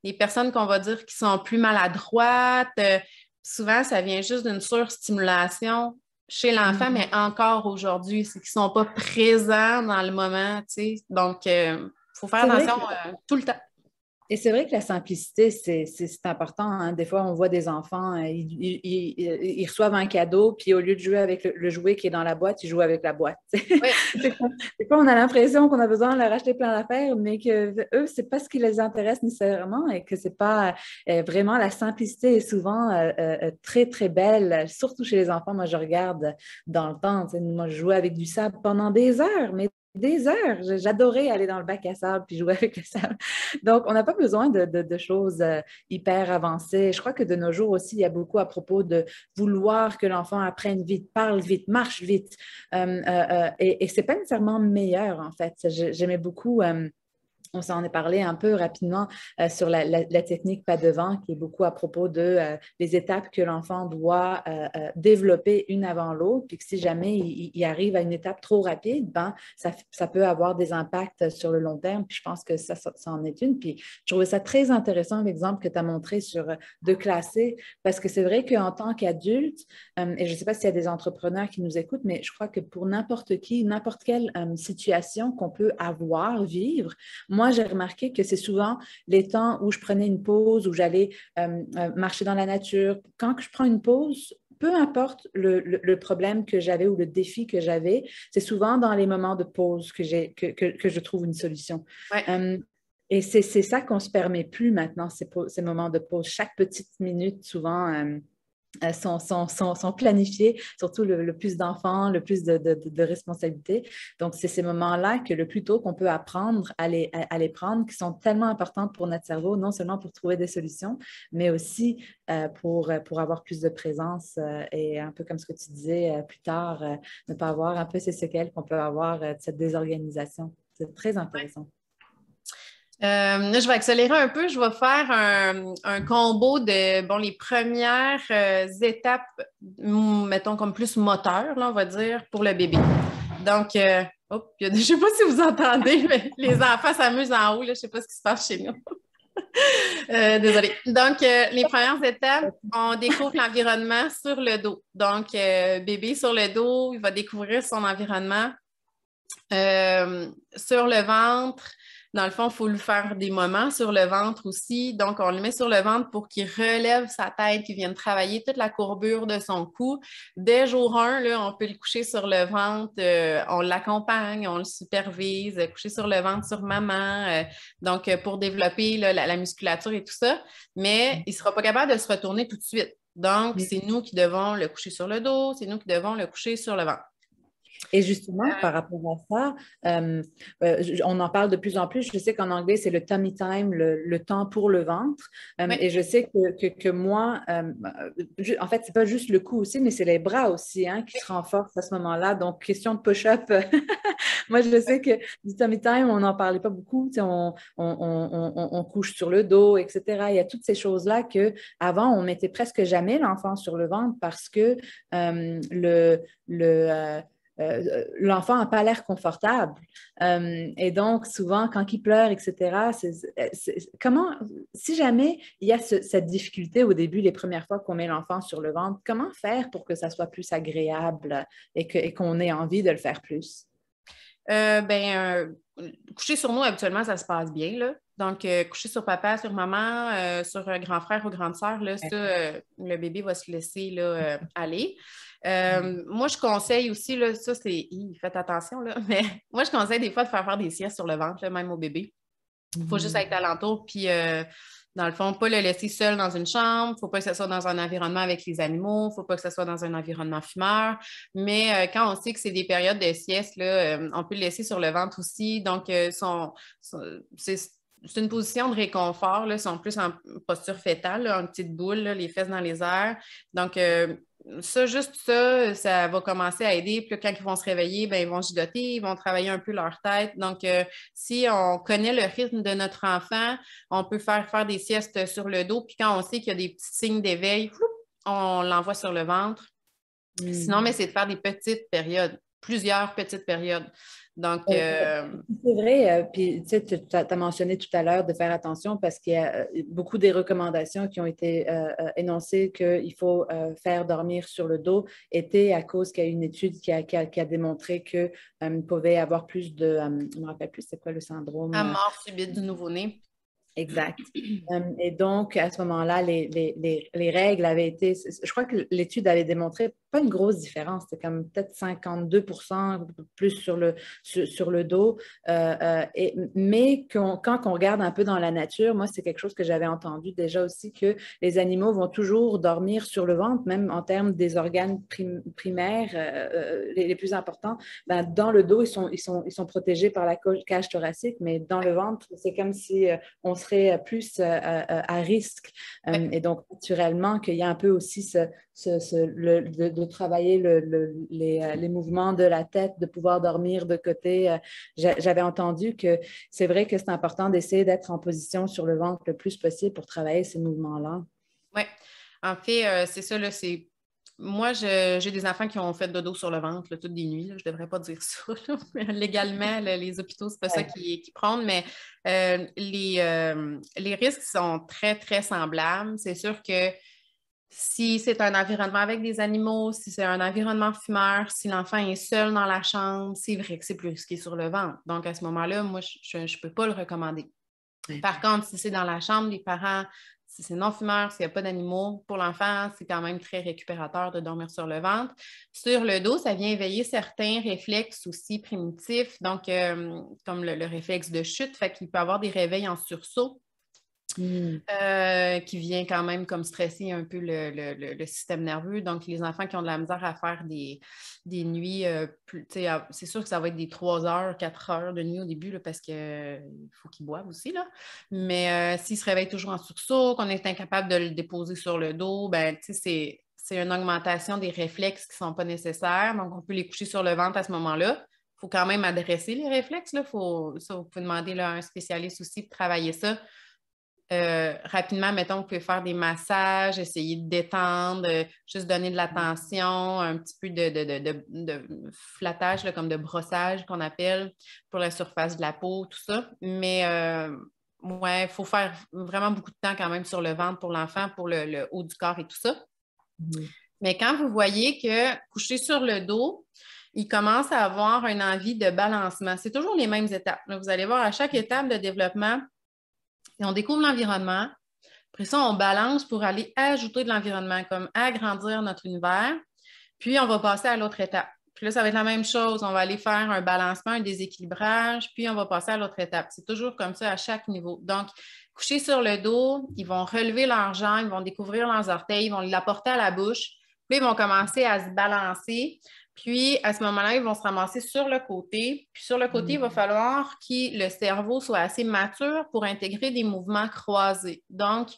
les personnes qu'on va dire qui sont plus maladroites. Souvent, ça vient juste d'une surstimulation chez l'enfant, mais encore aujourd'hui, c'est qu'ils ne sont pas présents dans le moment, tu sais. Donc, il faut faire attention tout le temps. Et c'est vrai que la simplicité, c'est important. Hein. Des fois, on voit des enfants, ils reçoivent un cadeau, puis au lieu de jouer avec le jouet qui est dans la boîte, ils jouent avec la boîte. Oui. Des fois, on a l'impression qu'on a besoin de leur acheter plein d'affaires, mais que eux, c'est pas ce qui les intéresse nécessairement et que c'est pas vraiment la simplicité est souvent très, très belle, surtout chez les enfants. Moi, je regarde dans le temps. Moi, je jouais avec du sable pendant des heures, mais des heures. J'adorais aller dans le bac à sable puis jouer avec le sable. Donc, on n'a pas besoin de choses hyper avancées. Je crois que de nos jours aussi, il y a beaucoup à propos de vouloir que l'enfant apprenne vite, parle vite, marche vite. Et ce n'est pas nécessairement meilleur, en fait. J'aimais beaucoup... on s'en est parlé un peu rapidement sur la technique pas devant, qui est beaucoup à propos de les étapes que l'enfant doit développer une avant l'autre, puis que si jamais il arrive à une étape trop rapide, ben, ça peut avoir des impacts sur le long terme, puis je pense que ça en est une. Puis je trouvais ça très intéressant, l'exemple que tu as montré sur de classer, parce que c'est vrai qu'en tant qu'adulte, et je ne sais pas s'il y a des entrepreneurs qui nous écoutent, mais je crois que pour n'importe qui, n'importe quelle situation qu'on peut avoir, vivre, moi, j'ai remarqué que c'est souvent les temps où je prenais une pause, où j'allais marcher dans la nature. Quand je prends une pause, peu importe le problème que j'avais ou le défi que j'avais, c'est souvent dans les moments de pause que je trouve une solution. Ouais. Et c'est ça qu'on ne se permet plus maintenant, ces moments de pause. Chaque petite minute, souvent... sont planifiés, surtout le plus d'enfants, le plus de responsabilités. Donc, c'est ces moments-là que le plus tôt qu'on peut apprendre à les prendre, qui sont tellement importantes pour notre cerveau, non seulement pour trouver des solutions, mais aussi pour avoir plus de présence et un peu comme ce que tu disais plus tard, ne pas avoir un peu ces séquelles qu'on peut avoir de cette désorganisation. C'est très intéressant. Là, je vais accélérer un peu. Je vais faire un combo de les premières étapes, mettons comme plus moteur, là, on va dire, pour le bébé. Donc, je ne sais pas si vous entendez, mais les enfants s'amusent en haut. Là, je ne sais pas ce qui se passe chez nous. Désolée. Donc, les premières étapes, on découvre l'environnement sur le dos. Donc, bébé sur le dos, il va découvrir son environnement. Sur le ventre, dans le fond, il faut lui faire des moments sur le ventre aussi. Donc, on le met sur le ventre pour qu'il relève sa tête, qu'il vienne travailler toute la courbure de son cou. Dès jour 1, là, on peut le coucher sur le ventre. On l'accompagne, on le supervise, coucher sur le ventre sur maman. Donc, pour développer là, la musculature et tout ça. Mais il ne sera pas capable de se retourner tout de suite. Donc, c'est nous qui devons le coucher sur le dos, c'est nous qui devons le coucher sur le ventre. Et justement, par rapport à ça, on en parle de plus en plus. Je sais qu'en anglais, c'est le tummy time, le temps pour le ventre. Oui. Et je sais que moi, en fait, c'est pas juste le cou aussi, mais c'est les bras aussi qui se renforcent à ce moment-là. Donc, question de push-up. Moi, je sais que du tummy time, on n'en parlait pas beaucoup. On couche sur le dos, etc. Il y a toutes ces choses-là qu'avant, on mettait presque jamais l'enfant sur le ventre parce que l'enfant n'a pas l'air confortable. Et donc, souvent, quand il pleure, etc., comment, si jamais il y a cette difficulté au début, les premières fois qu'on met l'enfant sur le ventre, comment faire pour que ça soit plus agréable et qu'on ait envie de le faire plus? Coucher sur nous, habituellement, ça se passe bien, là. Donc, coucher sur papa, sur maman, sur un grand frère ou grande sœur, là, ça, le bébé va se laisser là, aller. Moi, je conseille aussi, là, ça, c'est... Faites attention, là, mais moi, je conseille des fois de faire des siestes sur le ventre, là, même au bébé. Il faut juste être alentour, puis Dans le fond, pas le laisser seul dans une chambre, il ne faut pas que ce soit dans un environnement avec les animaux, il ne faut pas que ce soit dans un environnement fumeur. Mais quand on sait que c'est des périodes de sieste, là, on peut le laisser sur le ventre aussi. Donc, c'est une position de réconfort. Là, ils sont plus en posture fétale, là, en petite boule, là, les fesses dans les airs. Donc, juste ça, ça va commencer à aider. Puis là, quand ils vont se réveiller, ben, ils vont gigoter, ils vont travailler un peu leur tête. Donc, si on connaît le rythme de notre enfant, on peut faire des siestes sur le dos. Puis quand on sait qu'il y a des petits signes d'éveil, on l'envoie sur le ventre. Sinon, mais c'est de faire des petites périodes, plusieurs petites périodes. Donc, c'est vrai, puis tu sais, tu as mentionné tout à l'heure de faire attention parce qu'il y a beaucoup des recommandations qui ont été énoncées qu'il faut faire dormir sur le dos étaient à cause qu'il y a une étude qui a démontré que pouvait y avoir plus de, je ne me rappelle plus c'est quoi le syndrome. à mort subite du nouveau-né. Exact. Et donc, à ce moment-là, les règles avaient été, je crois que l'étude avait démontré pas une grosse différence, c'était comme peut-être 52% plus sur le dos. Mais quand on regarde un peu dans la nature, moi, c'est quelque chose que j'avais entendu déjà aussi, que les animaux vont toujours dormir sur le ventre, même en termes des organes primaires les plus importants. Ben, dans le dos, ils sont protégés par la cage thoracique, mais dans le ventre, c'est comme si on serait plus à risque. Et donc, naturellement, qu'il y a un peu aussi de travailler les mouvements de la tête, de pouvoir dormir de côté. J'avais entendu que c'est vrai que c'est important d'essayer d'être en position sur le ventre le plus possible pour travailler ces mouvements-là. Oui. En fait, c'est ça, là, c'est moi, j'ai des enfants qui ont fait dodo sur le ventre là, toutes les nuits. Là. Je ne devrais pas dire ça. Là. Légalement, là, les hôpitaux, c'est pas ça qui prônent, mais les risques sont très, très semblables. C'est sûr que si c'est un environnement avec des animaux, si c'est un environnement fumeur, si l'enfant est seul dans la chambre, c'est vrai que c'est plus risqué sur le ventre. Donc, à ce moment-là, moi, je ne peux pas le recommander. Par contre, si c'est dans la chambre des parents, si c'est non-fumeur, s'il n'y a pas d'animaux, pour l'enfant, c'est quand même très récupérateur de dormir sur le ventre. Sur le dos, ça vient éveiller certains réflexes aussi primitifs, donc comme le réflexe de chute, fait qu'il peut avoir des réveils en sursaut. Qui vient quand même comme stresser un peu le système nerveux. Donc, les enfants qui ont de la misère à faire des nuits, c'est sûr que ça va être des 3 heures, 4 heures de nuit au début, là, parce qu'il faut qu'ils boivent aussi. Là. Mais s'ils se réveillent toujours en sursaut, qu'on est incapable de le déposer sur le dos, ben, c'est une augmentation des réflexes qui ne sont pas nécessaires. Donc, on peut les coucher sur le ventre à ce moment-là. Il faut quand même adresser les réflexes. Là. Ça, vous pouvez demander là, à un spécialiste aussi de travailler ça. Rapidement, mettons, vous pouvez faire des massages, essayer de détendre, juste donner de l'attention, un petit peu de flattage, là, comme de brossage qu'on appelle pour la surface de la peau, tout ça. Mais ouais, il faut faire vraiment beaucoup de temps quand même sur le ventre pour l'enfant, pour le haut du corps et tout ça. Mais quand vous voyez que coucher sur le dos, il commence à avoir une envie de balancement. C'est toujours les mêmes étapes. Là, vous allez voir, à chaque étape de développement, et on découvre l'environnement. Après ça, on balance pour aller ajouter de l'environnement, comme agrandir notre univers. Puis, on va passer à l'autre étape. Puis là, ça va être la même chose. On va aller faire un balancement, un déséquilibrage, puis on va passer à l'autre étape. C'est toujours comme ça à chaque niveau. Donc, coucher sur le dos, ils vont relever leurs jambes, ils vont découvrir leurs orteils, ils vont l'apporter à la bouche. Puis, ils vont commencer à se balancer. Puis, à ce moment-là, ils vont se ramasser sur le côté. Puis, sur le côté, il va falloir que le cerveau soit assez mature pour intégrer des mouvements croisés. Donc,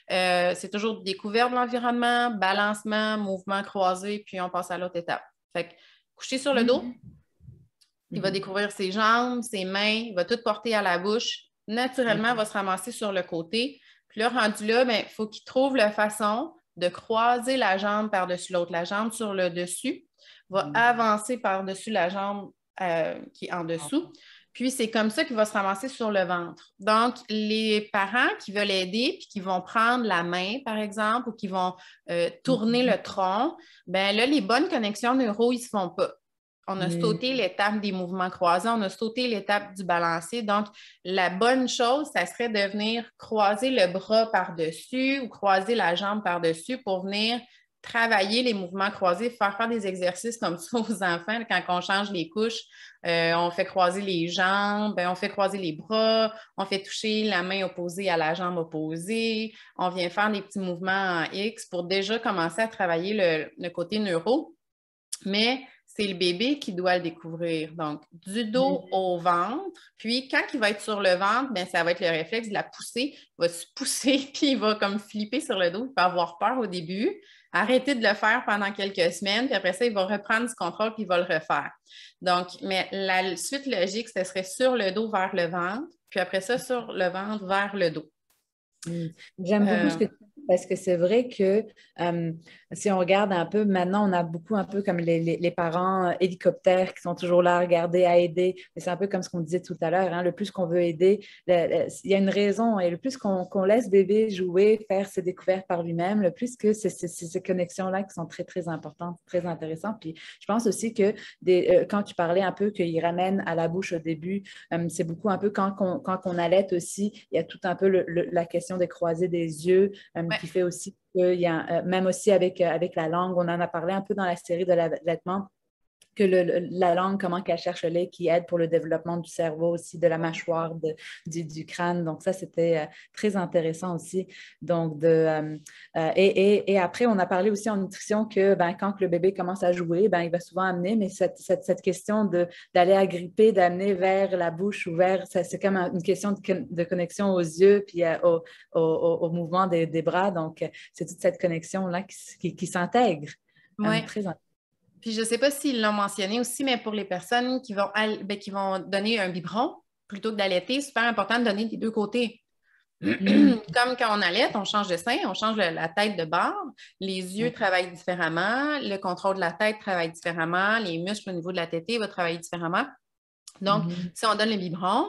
c'est toujours découverte de l'environnement, balancement, mouvement croisé, puis on passe à l'autre étape. Fait que, coucher sur le dos, il va découvrir ses jambes, ses mains, il va tout porter à la bouche. Naturellement, il va se ramasser sur le côté. Puis là, rendu là, il faut qu'il trouve la façon de croiser la jambe par-dessus l'autre. La jambe sur le dessus va avancer par-dessus la jambe qui est en dessous. Puis, c'est comme ça qu'il va se ramasser sur le ventre. Donc, les parents qui veulent aider puis qui vont prendre la main, par exemple, ou qui vont tourner le tronc, ben là, les bonnes connexions neuro, ils ne se font pas. On a sauté l'étape des mouvements croisés, on a sauté l'étape du balancier. Donc, la bonne chose, ça serait de venir croiser le bras par-dessus ou croiser la jambe par-dessus pour venir travailler les mouvements croisés, faire des exercices comme ça aux enfants. Quand on change les couches, on fait croiser les jambes, on fait croiser les bras, on fait toucher la main opposée à la jambe opposée, on vient faire des petits mouvements en X pour déjà commencer à travailler le côté neuro. Mais c'est le bébé qui doit le découvrir. Donc, du dos au ventre. Puis, quand il va être sur le ventre, bien, ça va être le réflexe de la pousser. Il va se pousser, puis il va comme flipper sur le dos. Il va avoir peur au début. Arrêter de le faire pendant quelques semaines. Puis après ça, il va reprendre du contrôle, puis il va le refaire. Donc, mais la suite logique, ce serait sur le dos vers le ventre. Puis après ça, sur le ventre vers le dos. J'aime beaucoup ce que tu dis parce que c'est vrai que si on regarde un peu, maintenant, on a beaucoup un peu comme les parents hélicoptères qui sont toujours là à regarder, à aider. Mais c'est un peu comme ce qu'on disait tout à l'heure, hein, le plus qu'on veut aider, il y a une raison et le plus qu'on laisse bébé jouer, faire ses découvertes par lui-même, le plus que c'est ces connexions-là qui sont très, très importantes, très intéressantes. Puis je pense aussi que quand tu parlais un peu qu'il ramène à la bouche au début, c'est beaucoup un peu quand on allait aussi, il y a tout un peu la question de croiser des yeux qui fait aussi qu'il y a, même aussi avec la langue, on en a parlé un peu dans la série de l'allaitement, que la langue, comment qu'elle cherche le lait, qui aide pour le développement du cerveau aussi, de la mâchoire, du crâne. Donc ça, c'était très intéressant aussi. Donc, et après, on a parlé aussi en nutrition que quand le bébé commence à jouer, il va souvent amener, mais cette question d'aller agripper, d'amener vers la bouche ou vers, c'est comme une question de connexion aux yeux, puis au mouvement des bras. Donc, c'est toute cette connexion-là qui s'intègre. Oui. Très intéressant. Puis je ne sais pas s'ils l'ont mentionné aussi, mais pour les personnes qui vont donner un biberon plutôt que d'allaiter, c'est super important de donner des deux côtés. Comme quand on allaite, on change de sein, on change la tête de bord, les yeux travaillent différemment, le contrôle de la tête travaille différemment, les muscles au niveau de la tétée vont travailler différemment. Donc, si on donne le biberon,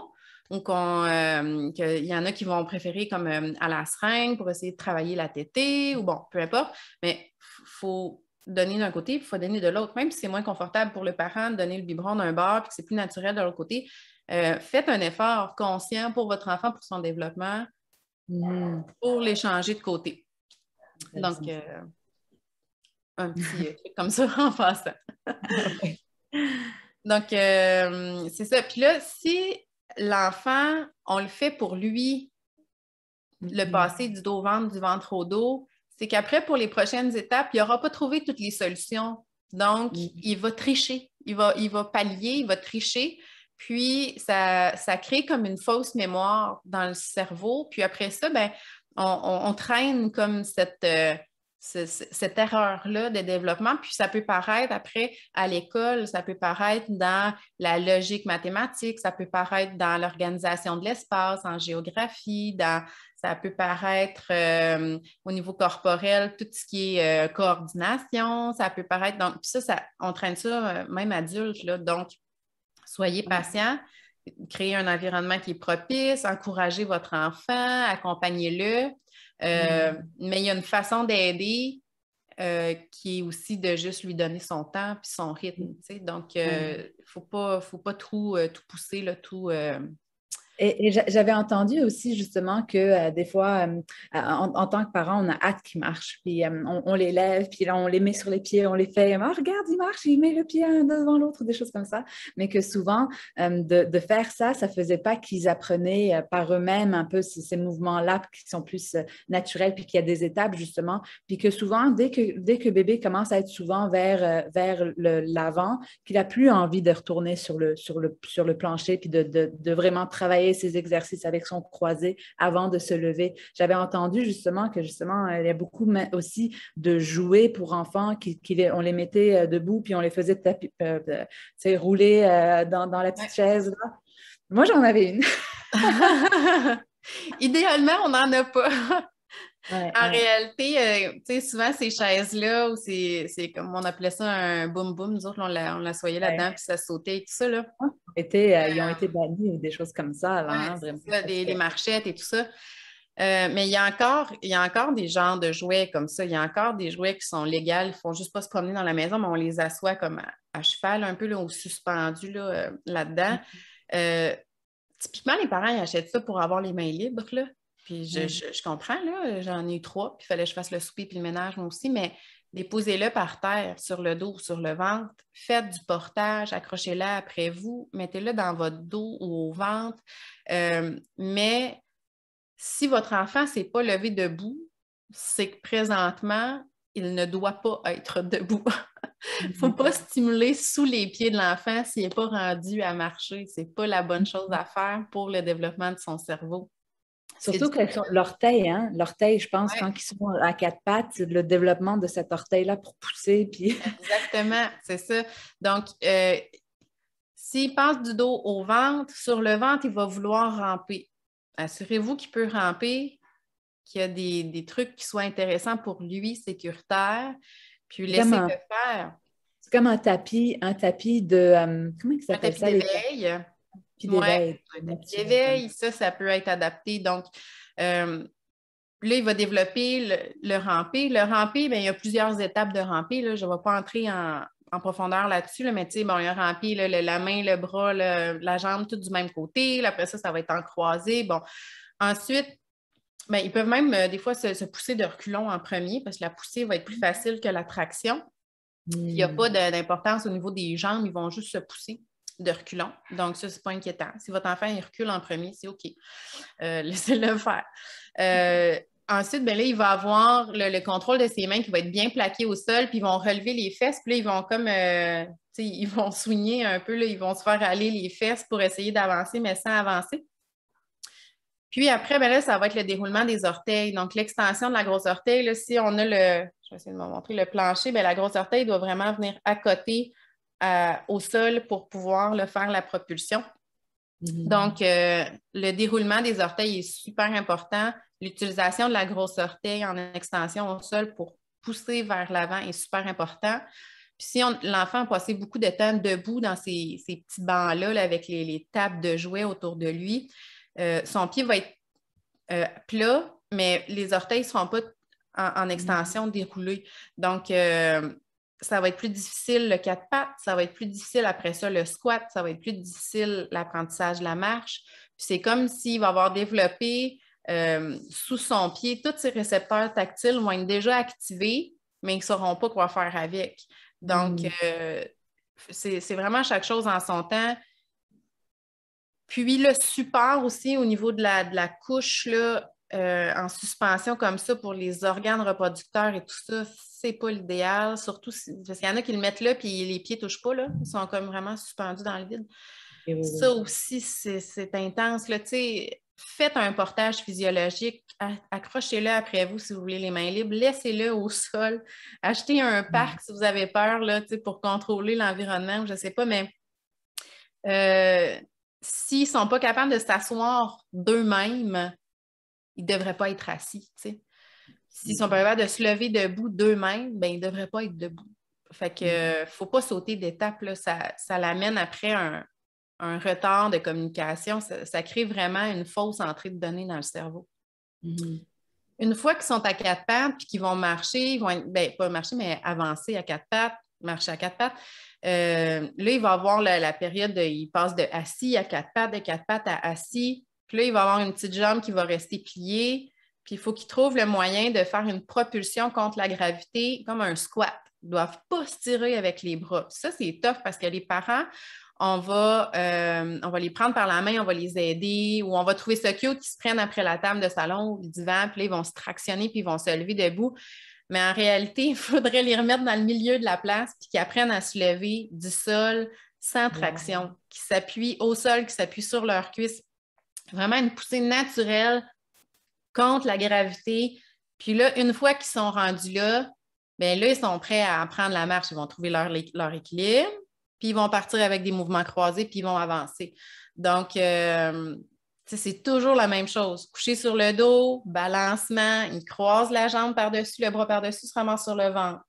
ou qu'il y en a qui vont préférer comme à la seringue pour essayer de travailler la tétée, ou bon, peu importe, mais il faut donner d'un côté, il faut donner de l'autre. Même si c'est moins confortable pour le parent de donner le biberon d'un bord, puis que c'est plus naturel de l'autre côté, faites un effort conscient pour votre enfant, pour son développement, pour les changer de côté. Donc, un petit truc comme ça en passant. Donc, c'est ça. Puis là, si l'enfant, on le fait pour lui, le passer du dos au ventre, du ventre au dos, c'est qu'après, pour les prochaines étapes, il n'aura pas trouvé toutes les solutions. Donc, il va tricher. Il va pallier, il va tricher. Puis, ça crée comme une fausse mémoire dans le cerveau. Puis après ça, on traîne comme cette erreur-là de développement. Puis ça peut paraître après à l'école, ça peut paraître dans la logique mathématique, ça peut paraître dans l'organisation de l'espace, en géographie, ça peut paraître au niveau corporel, tout ce qui est coordination, ça peut paraître. Donc, puis ça on traîne ça même adulte, là. Donc, soyez patient, créez un environnement qui est propice, encouragez votre enfant, accompagnez-le. Mais il y a une façon d'aider qui est aussi de juste lui donner son temps et son rythme. Donc, il ne faut pas tout pousser, là, tout. Et j'avais entendu aussi justement que des fois, en tant que parent, on a hâte qu'ils marchent. Puis on les lève, puis là, on les met sur les pieds, on les fait, oh, regarde, il marche, il met le pied un devant l'autre, des choses comme ça. Mais que souvent, de faire ça, ça ne faisait pas qu'ils apprenaient par eux-mêmes un peu ces mouvements-là qui sont plus naturels, puis qu'il y a des étapes justement. Puis que souvent, dès que bébé commence à être souvent vers l'avant, qu'il n'a plus envie de retourner sur le plancher, puis de vraiment travailler ses exercices avec son croisé avant de se lever. J'avais entendu justement il y a beaucoup aussi de jouets pour enfants on les mettait debout puis on les faisait rouler dans la petite chaise. Là. Moi, j'en avais une. Idéalement, on n'en a pas. En réalité, tu sais, souvent ces chaises-là, ou c'est comme on appelait ça un boum-boum, nous autres, on l'assoyait là-dedans, puis ça sautait et tout ça, là. Ils ont été bannis ou des choses comme ça, là, hein, vraiment. Ça, les marchettes et tout ça. Mais il y a encore des genres de jouets comme ça. Il y a encore des jouets qui sont légaux. Ils ne font juste pas se promener dans la maison, mais on les assoit comme à cheval, un peu là, ou suspendus là-dedans. Typiquement, les parents ils achètent ça pour avoir les mains libres, là. Puis je comprends, là, j'en ai eu 3, puis il fallait que je fasse le souper puis le ménage, moi aussi, mais déposez-le par terre, sur le dos ou sur le ventre. Faites du portage, accrochez-le après vous, mettez-le dans votre dos ou au ventre. Mais si votre enfant ne s'est pas levé debout, c'est que présentement, il ne doit pas être debout. Il ne faut pas stimuler sous les pieds de l'enfant s'il n'est pas rendu à marcher. Ce n'est pas la bonne chose à faire pour le développement de son cerveau. Surtout que l'orteil, hein? L'orteil, je pense, Ouais. quand ils sont à quatre pattes, c'est le développement de cet orteil-là pour pousser. Puis... Exactement, c'est ça. Donc, s'il passe du dos au ventre, sur le ventre, il va vouloir ramper. Assurez-vous qu'il peut ramper, qu'il y a des trucs qui soient intéressants pour lui, sécuritaires, puis laissez le faire. C'est comme un tapis de... comment il Un s'appelle tapis ça? d'éveil. Tapis Ouais, d'éveil. un tapis d'éveil, ça peut être adapté. Donc, là, il va développer le ramper. Le ramper, bien, il y a plusieurs étapes de ramper. Là. Je ne vais pas entrer en profondeur là-dessus, là, mais tu sais, bon, il y a ramper la main, le bras, la jambe, tout du même côté. Là, après ça va être en croisé. Bon. Ensuite, bien, ils peuvent même des fois se pousser de reculons en premier parce que la poussée va être plus facile que la traction. Puis, il n'y a pas d'importance au niveau des jambes, ils vont juste se pousser de reculons. Donc, ça, c'est pas inquiétant. Si votre enfant il recule en premier, c'est OK. Laissez-le faire. Ensuite, ben là, il va avoir le contrôle de ses mains qui va être bien plaqué au sol, puis ils vont relever les fesses, puis là, ils vont comme, ils vont soigner un peu, là, ils vont se faire aller les fesses pour essayer d'avancer, mais sans avancer. Puis après, ben là, ça va être le déroulement des orteils. Donc, l'extension de la grosse orteil, là, si on a je vais essayer de vous montrer le plancher, bien, la grosse orteil doit vraiment venir à côté au sol pour pouvoir faire la propulsion. Donc, le déroulement des orteils est super important. L'utilisation de la grosse orteil en extension au sol pour pousser vers l'avant est super important. Puis si l'enfant a passé beaucoup de temps debout dans ces petits bancs-là là, avec les tables de jouets autour de lui, son pied va être plat, mais les orteils ne seront pas en extension déroulés. Donc, ça va être plus difficile le quatre pattes, ça va être plus difficile après ça le squat, ça va être plus difficile l'apprentissage de la marche. Puis c'est comme s'il va avoir développé sous son pied, tous ses récepteurs tactiles vont être déjà activés, mais ils ne sauront pas quoi faire avec. Donc, c'est vraiment chaque chose en son temps. Puis le support aussi au niveau de la couche là, en suspension comme ça pour les organes reproducteurs et tout ça, c'est pas l'idéal. Surtout parce qu'il y en a qui le mettent là puis les pieds ne touchent pas. Là. Ils sont comme vraiment suspendus dans le vide. Oui. Ça aussi, c'est intense. Là. Faites un portage physiologique, accrochez-le après vous si vous voulez les mains libres, laissez-le au sol. Achetez un parc si vous avez peur là, pour contrôler l'environnement, je ne sais pas, mais s'ils ne sont pas capables de s'asseoir d'eux-mêmes, ils ne devraient pas être assis. T'sais. S'ils sont pas capables de se lever debout d'eux-mêmes, ben, ils ne devraient pas être debout. Fait que ne faut pas sauter d'étape. Ça l'amène après un retard de communication. Ça crée vraiment une fausse entrée de données dans le cerveau. Une fois qu'ils sont à quatre pattes puis qu'ils vont marcher, ils vont pas marcher, mais avancer à quatre pattes, marcher à quatre pattes. Là, il va avoir la période il passe de assis à quatre pattes à assis. Puis là, il va avoir une petite jambe qui va rester pliée. Puis il faut qu'il trouve le moyen de faire une propulsion contre la gravité comme un squat. Ils ne doivent pas se tirer avec les bras. Ça, c'est tough parce que les parents, on va les prendre par la main, on va les aider ou on va trouver ça cute qu'ils se prennent après la table de salon ou le divan, puis là, ils vont se tractionner puis ils vont se lever debout. Mais en réalité, il faudrait les remettre dans le milieu de la place puis qu'ils apprennent à se lever du sol sans traction, qu'ils s'appuient au sol, qu'ils s'appuient sur leurs cuisses. Vraiment une poussée naturelle contre la gravité. Puis là, une fois qu'ils sont rendus là, bien là, ils sont prêts à prendre la marche. Ils vont trouver leur équilibre, puis ils vont partir avec des mouvements croisés, puis ils vont avancer. Donc, c'est toujours la même chose. Coucher sur le dos, balancement, ils croisent la jambe par-dessus, le bras par-dessus se ramasse sur le ventre.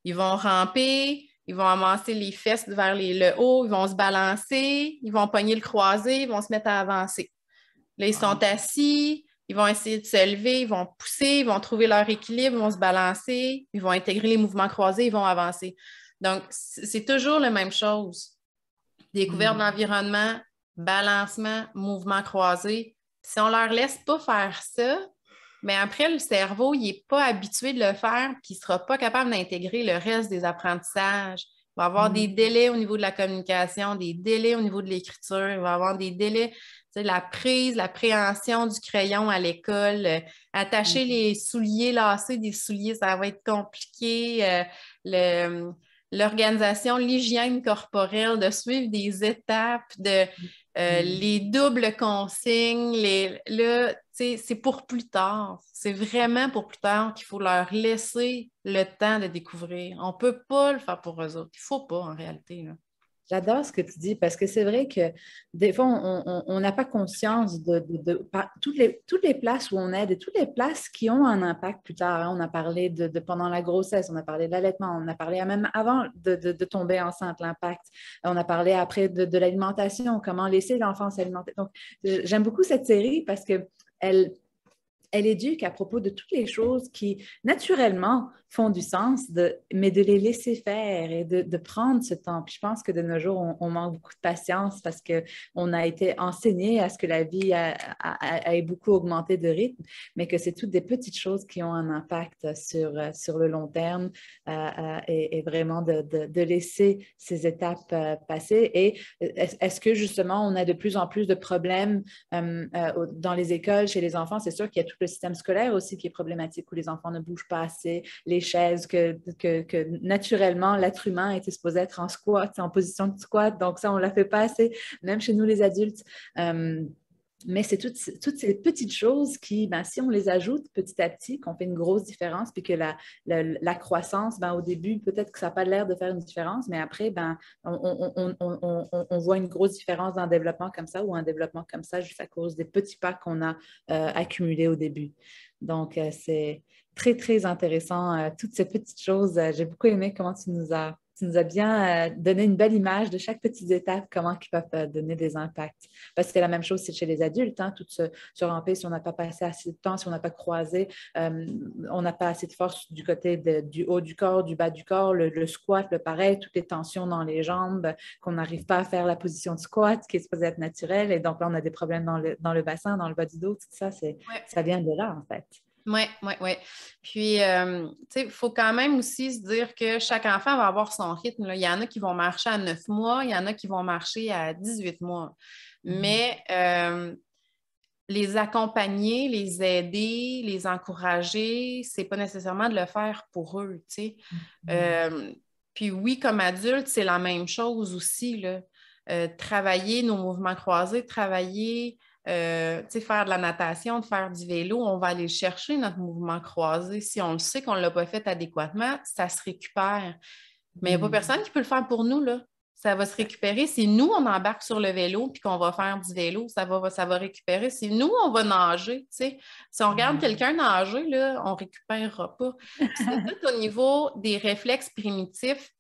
Ils vont ramper, ils vont amasser les fesses vers le haut, ils vont se balancer, ils vont pogner le croisé, ils vont se mettre à avancer. Là, ils sont assis, ils vont essayer de se lever, ils vont pousser, ils vont trouver leur équilibre, ils vont se balancer, ils vont intégrer les mouvements croisés, ils vont avancer. Donc, c'est toujours la même chose. Découverte de l'environnement, balancement, mouvement croisé. Si on ne leur laisse pas faire ça, Mais après, le cerveau, il n'est pas habitué de le faire, puis il ne sera pas capable d'intégrer le reste des apprentissages. Il va avoir des délais au niveau de la communication, des délais au niveau de l'écriture, il va avoir des délais, tu sais, la prise, la préhension du crayon à l'école, attacher les souliers, lasser des souliers, ça va être compliqué. Le, L'organisation, l'hygiène corporelle, de suivre des étapes, les doubles consignes, là, c'est pour plus tard. C'est vraiment pour plus tard qu'il faut leur laisser le temps de découvrir. On ne peut pas le faire pour eux autres. Il ne faut pas, en réalité, là. J'adore ce que tu dis parce que c'est vrai que des fois, on n'a pas conscience toutes les places où on est, de toutes les places qui ont un impact plus tard, hein. On a parlé de pendant la grossesse, on a parlé de l'allaitement, on a parlé même avant de tomber enceinte, l'impact. On a parlé après de l'alimentation, comment laisser l'enfant s'alimenter. Donc, j'aime beaucoup cette série parce que elle éduque à propos de toutes les choses qui, naturellement, font du sens, mais de les laisser faire et de prendre ce temps. Puis je pense que de nos jours, on manque beaucoup de patience parce qu'on a été enseigné à ce que la vie ait beaucoup augmenté de rythme, mais que c'est toutes des petites choses qui ont un impact sur le long terme et vraiment de laisser ces étapes passer. Et est-ce que justement, on a de plus en plus de problèmes dans les écoles, chez les enfants? C'est sûr qu'il y a tout le système scolaire aussi qui est problématique, où les enfants ne bougent pas assez, les chaises, que naturellement, l'être humain était supposé être en squat, en position de squat, donc ça, on ne la fait pas assez, même chez nous les adultes. Mais c'est toutes ces petites choses qui, ben, si on les ajoute petit à petit, qu'on fait une grosse différence, puis que la croissance, ben, au début, peut-être que ça n'a pas l'air de faire une différence, mais après, ben, on voit une grosse différence dans un développement comme ça ou un développement comme ça juste à cause des petits pas qu'on a accumulés au début. Donc, c'est très, très intéressant, toutes ces petites choses. J'ai beaucoup aimé comment tu nous as bien donné une belle image de chaque petite étape, comment ils peuvent donner des impacts. Parce que c'est la même chose chez les adultes, hein, tout se ramper si on n'a pas passé assez de temps, si on n'a pas croisé, on n'a pas assez de force du côté du haut du corps, du bas du corps, le squat, le pareil, toutes les tensions dans les jambes, qu'on n'arrive pas à faire la position de squat qui est supposée être naturelle. Et donc là, on a des problèmes dans le bassin, dans le bas du dos, tout ça, ça vient de là, en fait. Oui, oui, oui. Puis, tu sais, il faut quand même aussi se dire que chaque enfant va avoir son rythme, là. Il y en a qui vont marcher à 9 mois, il y en a qui vont marcher à 18 mois. Mais les accompagner, les aider, les encourager, c'est pas nécessairement de le faire pour eux, tu sais. Puis oui, comme adulte, c'est la même chose aussi, là. Travailler nos mouvements croisés, travailler faire de la natation, de faire du vélo, on va aller chercher notre mouvement croisé. Si on le sait qu'on ne l'a pas fait adéquatement, ça se récupère. Mais il n'y a pas personne qui peut le faire pour nous, là. Ça va se récupérer. Si nous, on embarque sur le vélo puis qu'on va faire du vélo, ça va récupérer. Si nous, on va nager, tu sais. Si on regarde quelqu'un nager, là, on ne récupérera pas. C'est tout au niveau des réflexes primitifs.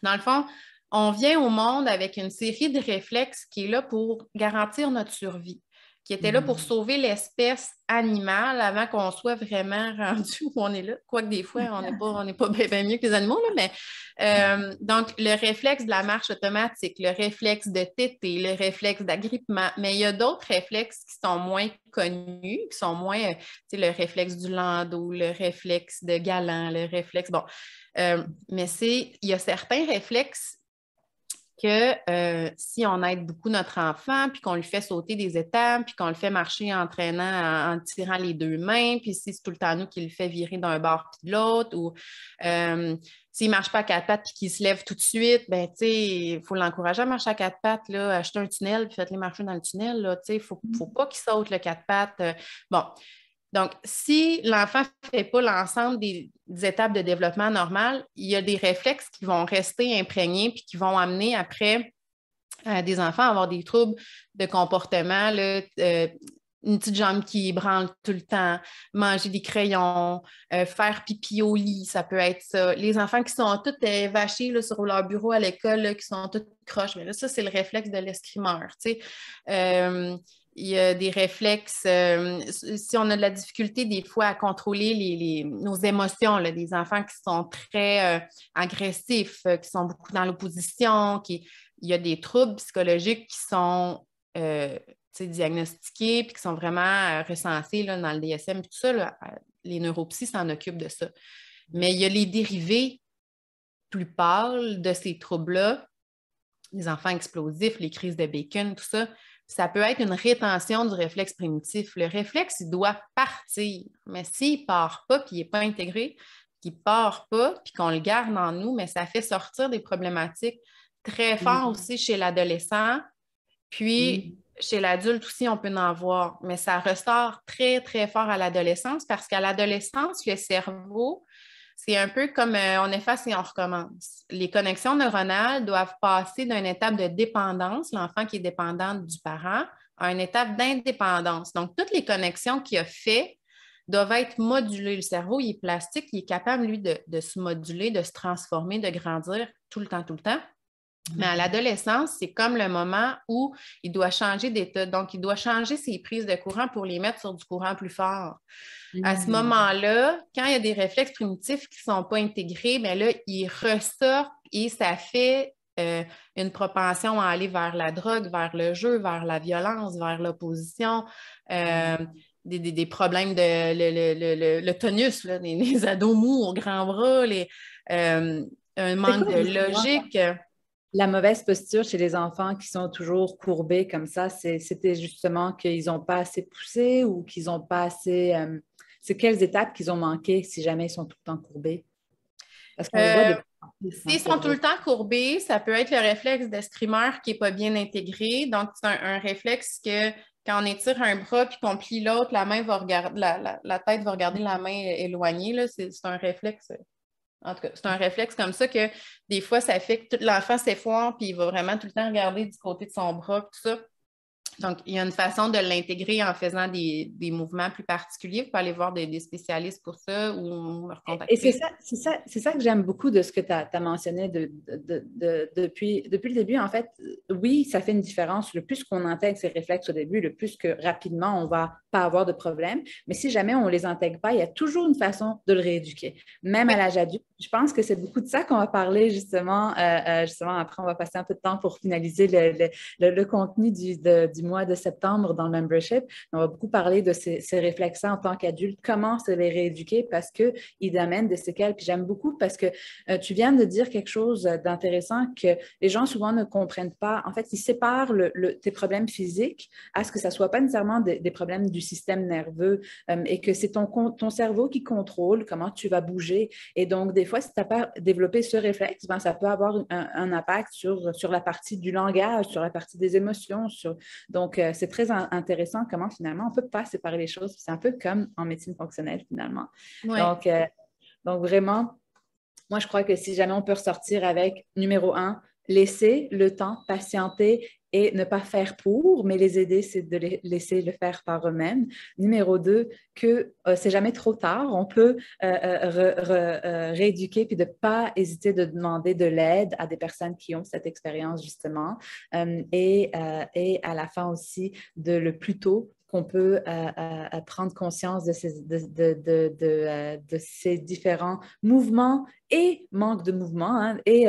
Dans le fond, on vient au monde avec une série de réflexes qui est là pour garantir notre survie, qui était là pour sauver l'espèce animale avant qu'on soit vraiment rendu où on est là. Quoique des fois, on n'est pas bien mieux que les animaux, là, mais donc le réflexe de la marche automatique, le réflexe de téter, le réflexe d'agrippement, mais il y a d'autres réflexes qui sont moins connus, qui sont moins, le réflexe du landau, le réflexe de galant, le réflexe, bon. Mais il y a certains réflexes que si on aide beaucoup notre enfant, puis qu'on lui fait sauter des étapes, puis qu'on le fait marcher en entraînant, en tirant les deux mains, puis si c'est tout le temps nous qui le fait virer d'un bord puis de l'autre, ou s'il ne marche pas à quatre pattes puis qu'il se lève tout de suite, ben tu sais, il faut l'encourager à marcher à quatre pattes, là, acheter un tunnel, puis faites-les marcher dans le tunnel, là, tu sais, il ne faut pas qu'il saute le quatre pattes. Bon. Donc, si l'enfant ne fait pas l'ensemble des étapes de développement normal, il y a des réflexes qui vont rester imprégnés puis qui vont amener après des enfants à avoir des troubles de comportement, là, une petite jambe qui branle tout le temps, manger des crayons, faire pipi au lit, ça peut être ça. Les enfants qui sont tous vachés là, sur leur bureau à l'école, là, qui sont tous croches, mais là, ça, c'est le réflexe de l'escrimeur, tu sais. Il y a des réflexes, si on a de la difficulté des fois à contrôler nos émotions, là, des enfants qui sont très agressifs, qui sont beaucoup dans l'opposition, il y a des troubles psychologiques qui sont diagnostiqués puis qui sont vraiment recensés là, dans le DSM, tout ça, là, les neuropsys s'en occupent de ça. Mais il y a les dérivés plus pâles de ces troubles-là, les enfants explosifs, les crises de Bacon, tout ça. Ça peut être une rétention du réflexe primitif. Le réflexe, il doit partir. Mais s'il ne part pas, puis il n'est pas intégré, qu'il ne part pas, puis qu'on le garde en nous, mais ça fait sortir des problématiques très fortes aussi chez l'adolescent. Puis, chez l'adulte aussi, on peut en voir. Mais ça ressort très, très fort à l'adolescence parce qu'à l'adolescence, le cerveau, c'est un peu comme on efface et on recommence. Les connexions neuronales doivent passer d'une étape de dépendance, l'enfant qui est dépendant du parent, à une étape d'indépendance. Donc, toutes les connexions qu'il a faites doivent être modulées. Le cerveau, il est plastique, il est capable, lui, de se moduler, de se transformer, de grandir tout le temps, tout le temps. Mais à l'adolescence, c'est comme le moment où il doit changer d'état. Donc, il doit changer ses prises de courant pour les mettre sur du courant plus fort. À ce moment-là, quand il y a des réflexes primitifs qui ne sont pas intégrés, bien là, ils ressortent et ça fait une propension à aller vers la drogue, vers le jeu, vers la violence, vers l'opposition, des problèmes de le tonus, là, les ados mous aux grands bras, un manque de logique. La mauvaise posture chez les enfants qui sont toujours courbés comme ça, c'était justement qu'ils n'ont pas assez poussé ou qu'ils n'ont pas assez... c'est quelles étapes qu'ils ont manquées si jamais ils sont tout le temps courbés? Parce qu'on le voit de plus en plus. S'ils sont tout le temps courbés, ça peut être le réflexe d'escrimeur qui n'est pas bien intégré. Donc, c'est un réflexe que quand on étire un bras puis qu'on plie l'autre, la main va regarder, la tête va regarder la main éloignée. Là. C'est un réflexe. En tout cas, c'est un réflexe comme ça que des fois, ça fait que tout l'enfant s'effoire puis il va vraiment tout le temps regarder du côté de son bras, tout ça. Donc, il y a une façon de l'intégrer en faisant des mouvements plus particuliers. Vous pouvez aller voir des spécialistes pour ça ou me recontacter. Et c'est ça que j'aime beaucoup de ce que tu as mentionné depuis le début. En fait, oui, ça fait une différence. Le plus qu'on intègre ces réflexes au début, le plus que rapidement on ne va pas avoir de problème. Mais si jamais on ne les intègre pas, il y a toujours une façon de le rééduquer, même à l'âge adulte. Je pense que c'est beaucoup de ça qu'on va parler justement. Justement, après, on va passer un peu de temps pour finaliser le contenu du mois de septembre dans le membership. On va beaucoup parler de ces réflexes en tant qu'adulte, comment se les rééduquer parce qu'ils amènent des séquelles. Puis j'aime beaucoup parce que tu viens de dire quelque chose d'intéressant que les gens souvent ne comprennent pas. En fait, ils séparent tes problèmes physiques à ce que ça ne soit pas nécessairement des problèmes du système nerveux et que c'est ton cerveau qui contrôle comment tu vas bouger. Et donc, des fois, si tu n'as pas développé ce réflexe, ben, ça peut avoir un impact sur la partie du langage, sur la partie des émotions. Donc, c'est très intéressant comment finalement on ne peut pas séparer les choses. C'est un peu comme en médecine fonctionnelle finalement. Ouais. Donc, vraiment, moi, je crois que si jamais on peut ressortir avec numéro 1, laisser le temps, patienter et ne pas faire pour, mais les aider, c'est de les laisser le faire par eux-mêmes. Numéro 2, que c'est jamais trop tard. On peut rééduquer puis de ne pas hésiter de demander de l'aide à des personnes qui ont cette expérience justement. Et à la fin aussi, le plus tôt qu'on peut prendre conscience de ces différents mouvements et manque de mouvement hein, et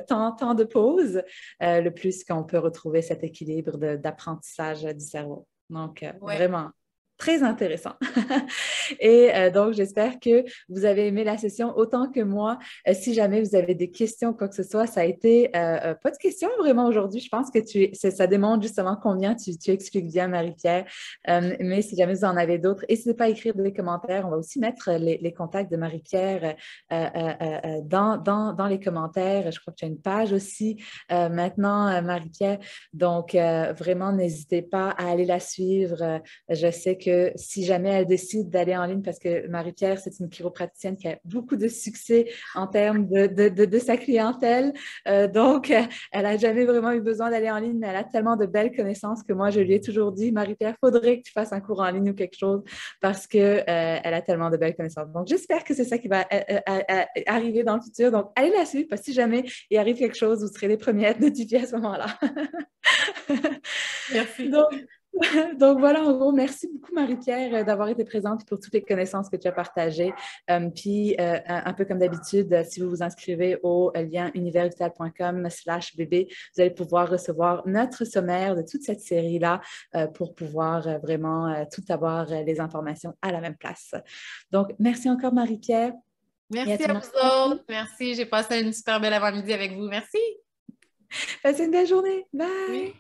temps de pause, le plus qu'on peut retrouver cet équilibre d'apprentissage du cerveau. Donc, vraiment, très intéressant. Et donc, j'espère que vous avez aimé la session autant que moi. Si jamais vous avez des questions, quoi que ce soit, ça a été pas de questions vraiment aujourd'hui. Je pense que ça démontre justement combien tu expliques bien, Marie-Pierre. Mais si jamais vous en avez d'autres, n'hésitez pas à écrire des commentaires. On va aussi mettre les contacts de Marie-Pierre dans les commentaires. Je crois que tu as une page aussi maintenant, Marie-Pierre. Donc, vraiment, n'hésitez pas à aller la suivre. Je sais que si jamais elle décide d'aller en ligne, parce que Marie-Pierre, c'est une chiropraticienne qui a beaucoup de succès en termes de sa clientèle. Donc, elle n'a jamais vraiment eu besoin d'aller en ligne, mais elle a tellement de belles connaissances que moi, je lui ai toujours dit, Marie-Pierre, il faudrait que tu fasses un cours en ligne ou quelque chose parce qu'elle a tellement de belles connaissances. Donc, j'espère que c'est ça qui va arriver dans le futur. Donc, allez la suivre parce que si jamais il arrive quelque chose, vous serez les premiers à être notifiés à ce moment-là. Merci. Donc, Donc voilà, en gros, merci beaucoup Marie-Pierre d'avoir été présente et pour toutes les connaissances que tu as partagées. Puis, un peu comme d'habitude, si vous vous inscrivez au lien univervital.com/bébé, vous allez pouvoir recevoir notre sommaire de toute cette série-là pour pouvoir vraiment tout avoir les informations à la même place. Donc, merci encore Marie-Pierre. Et à Merci tout à le vous monde. autres. Merci. J'ai passé une super belle avant-midi avec vous. Merci. Passez une belle journée. Oui. Bye!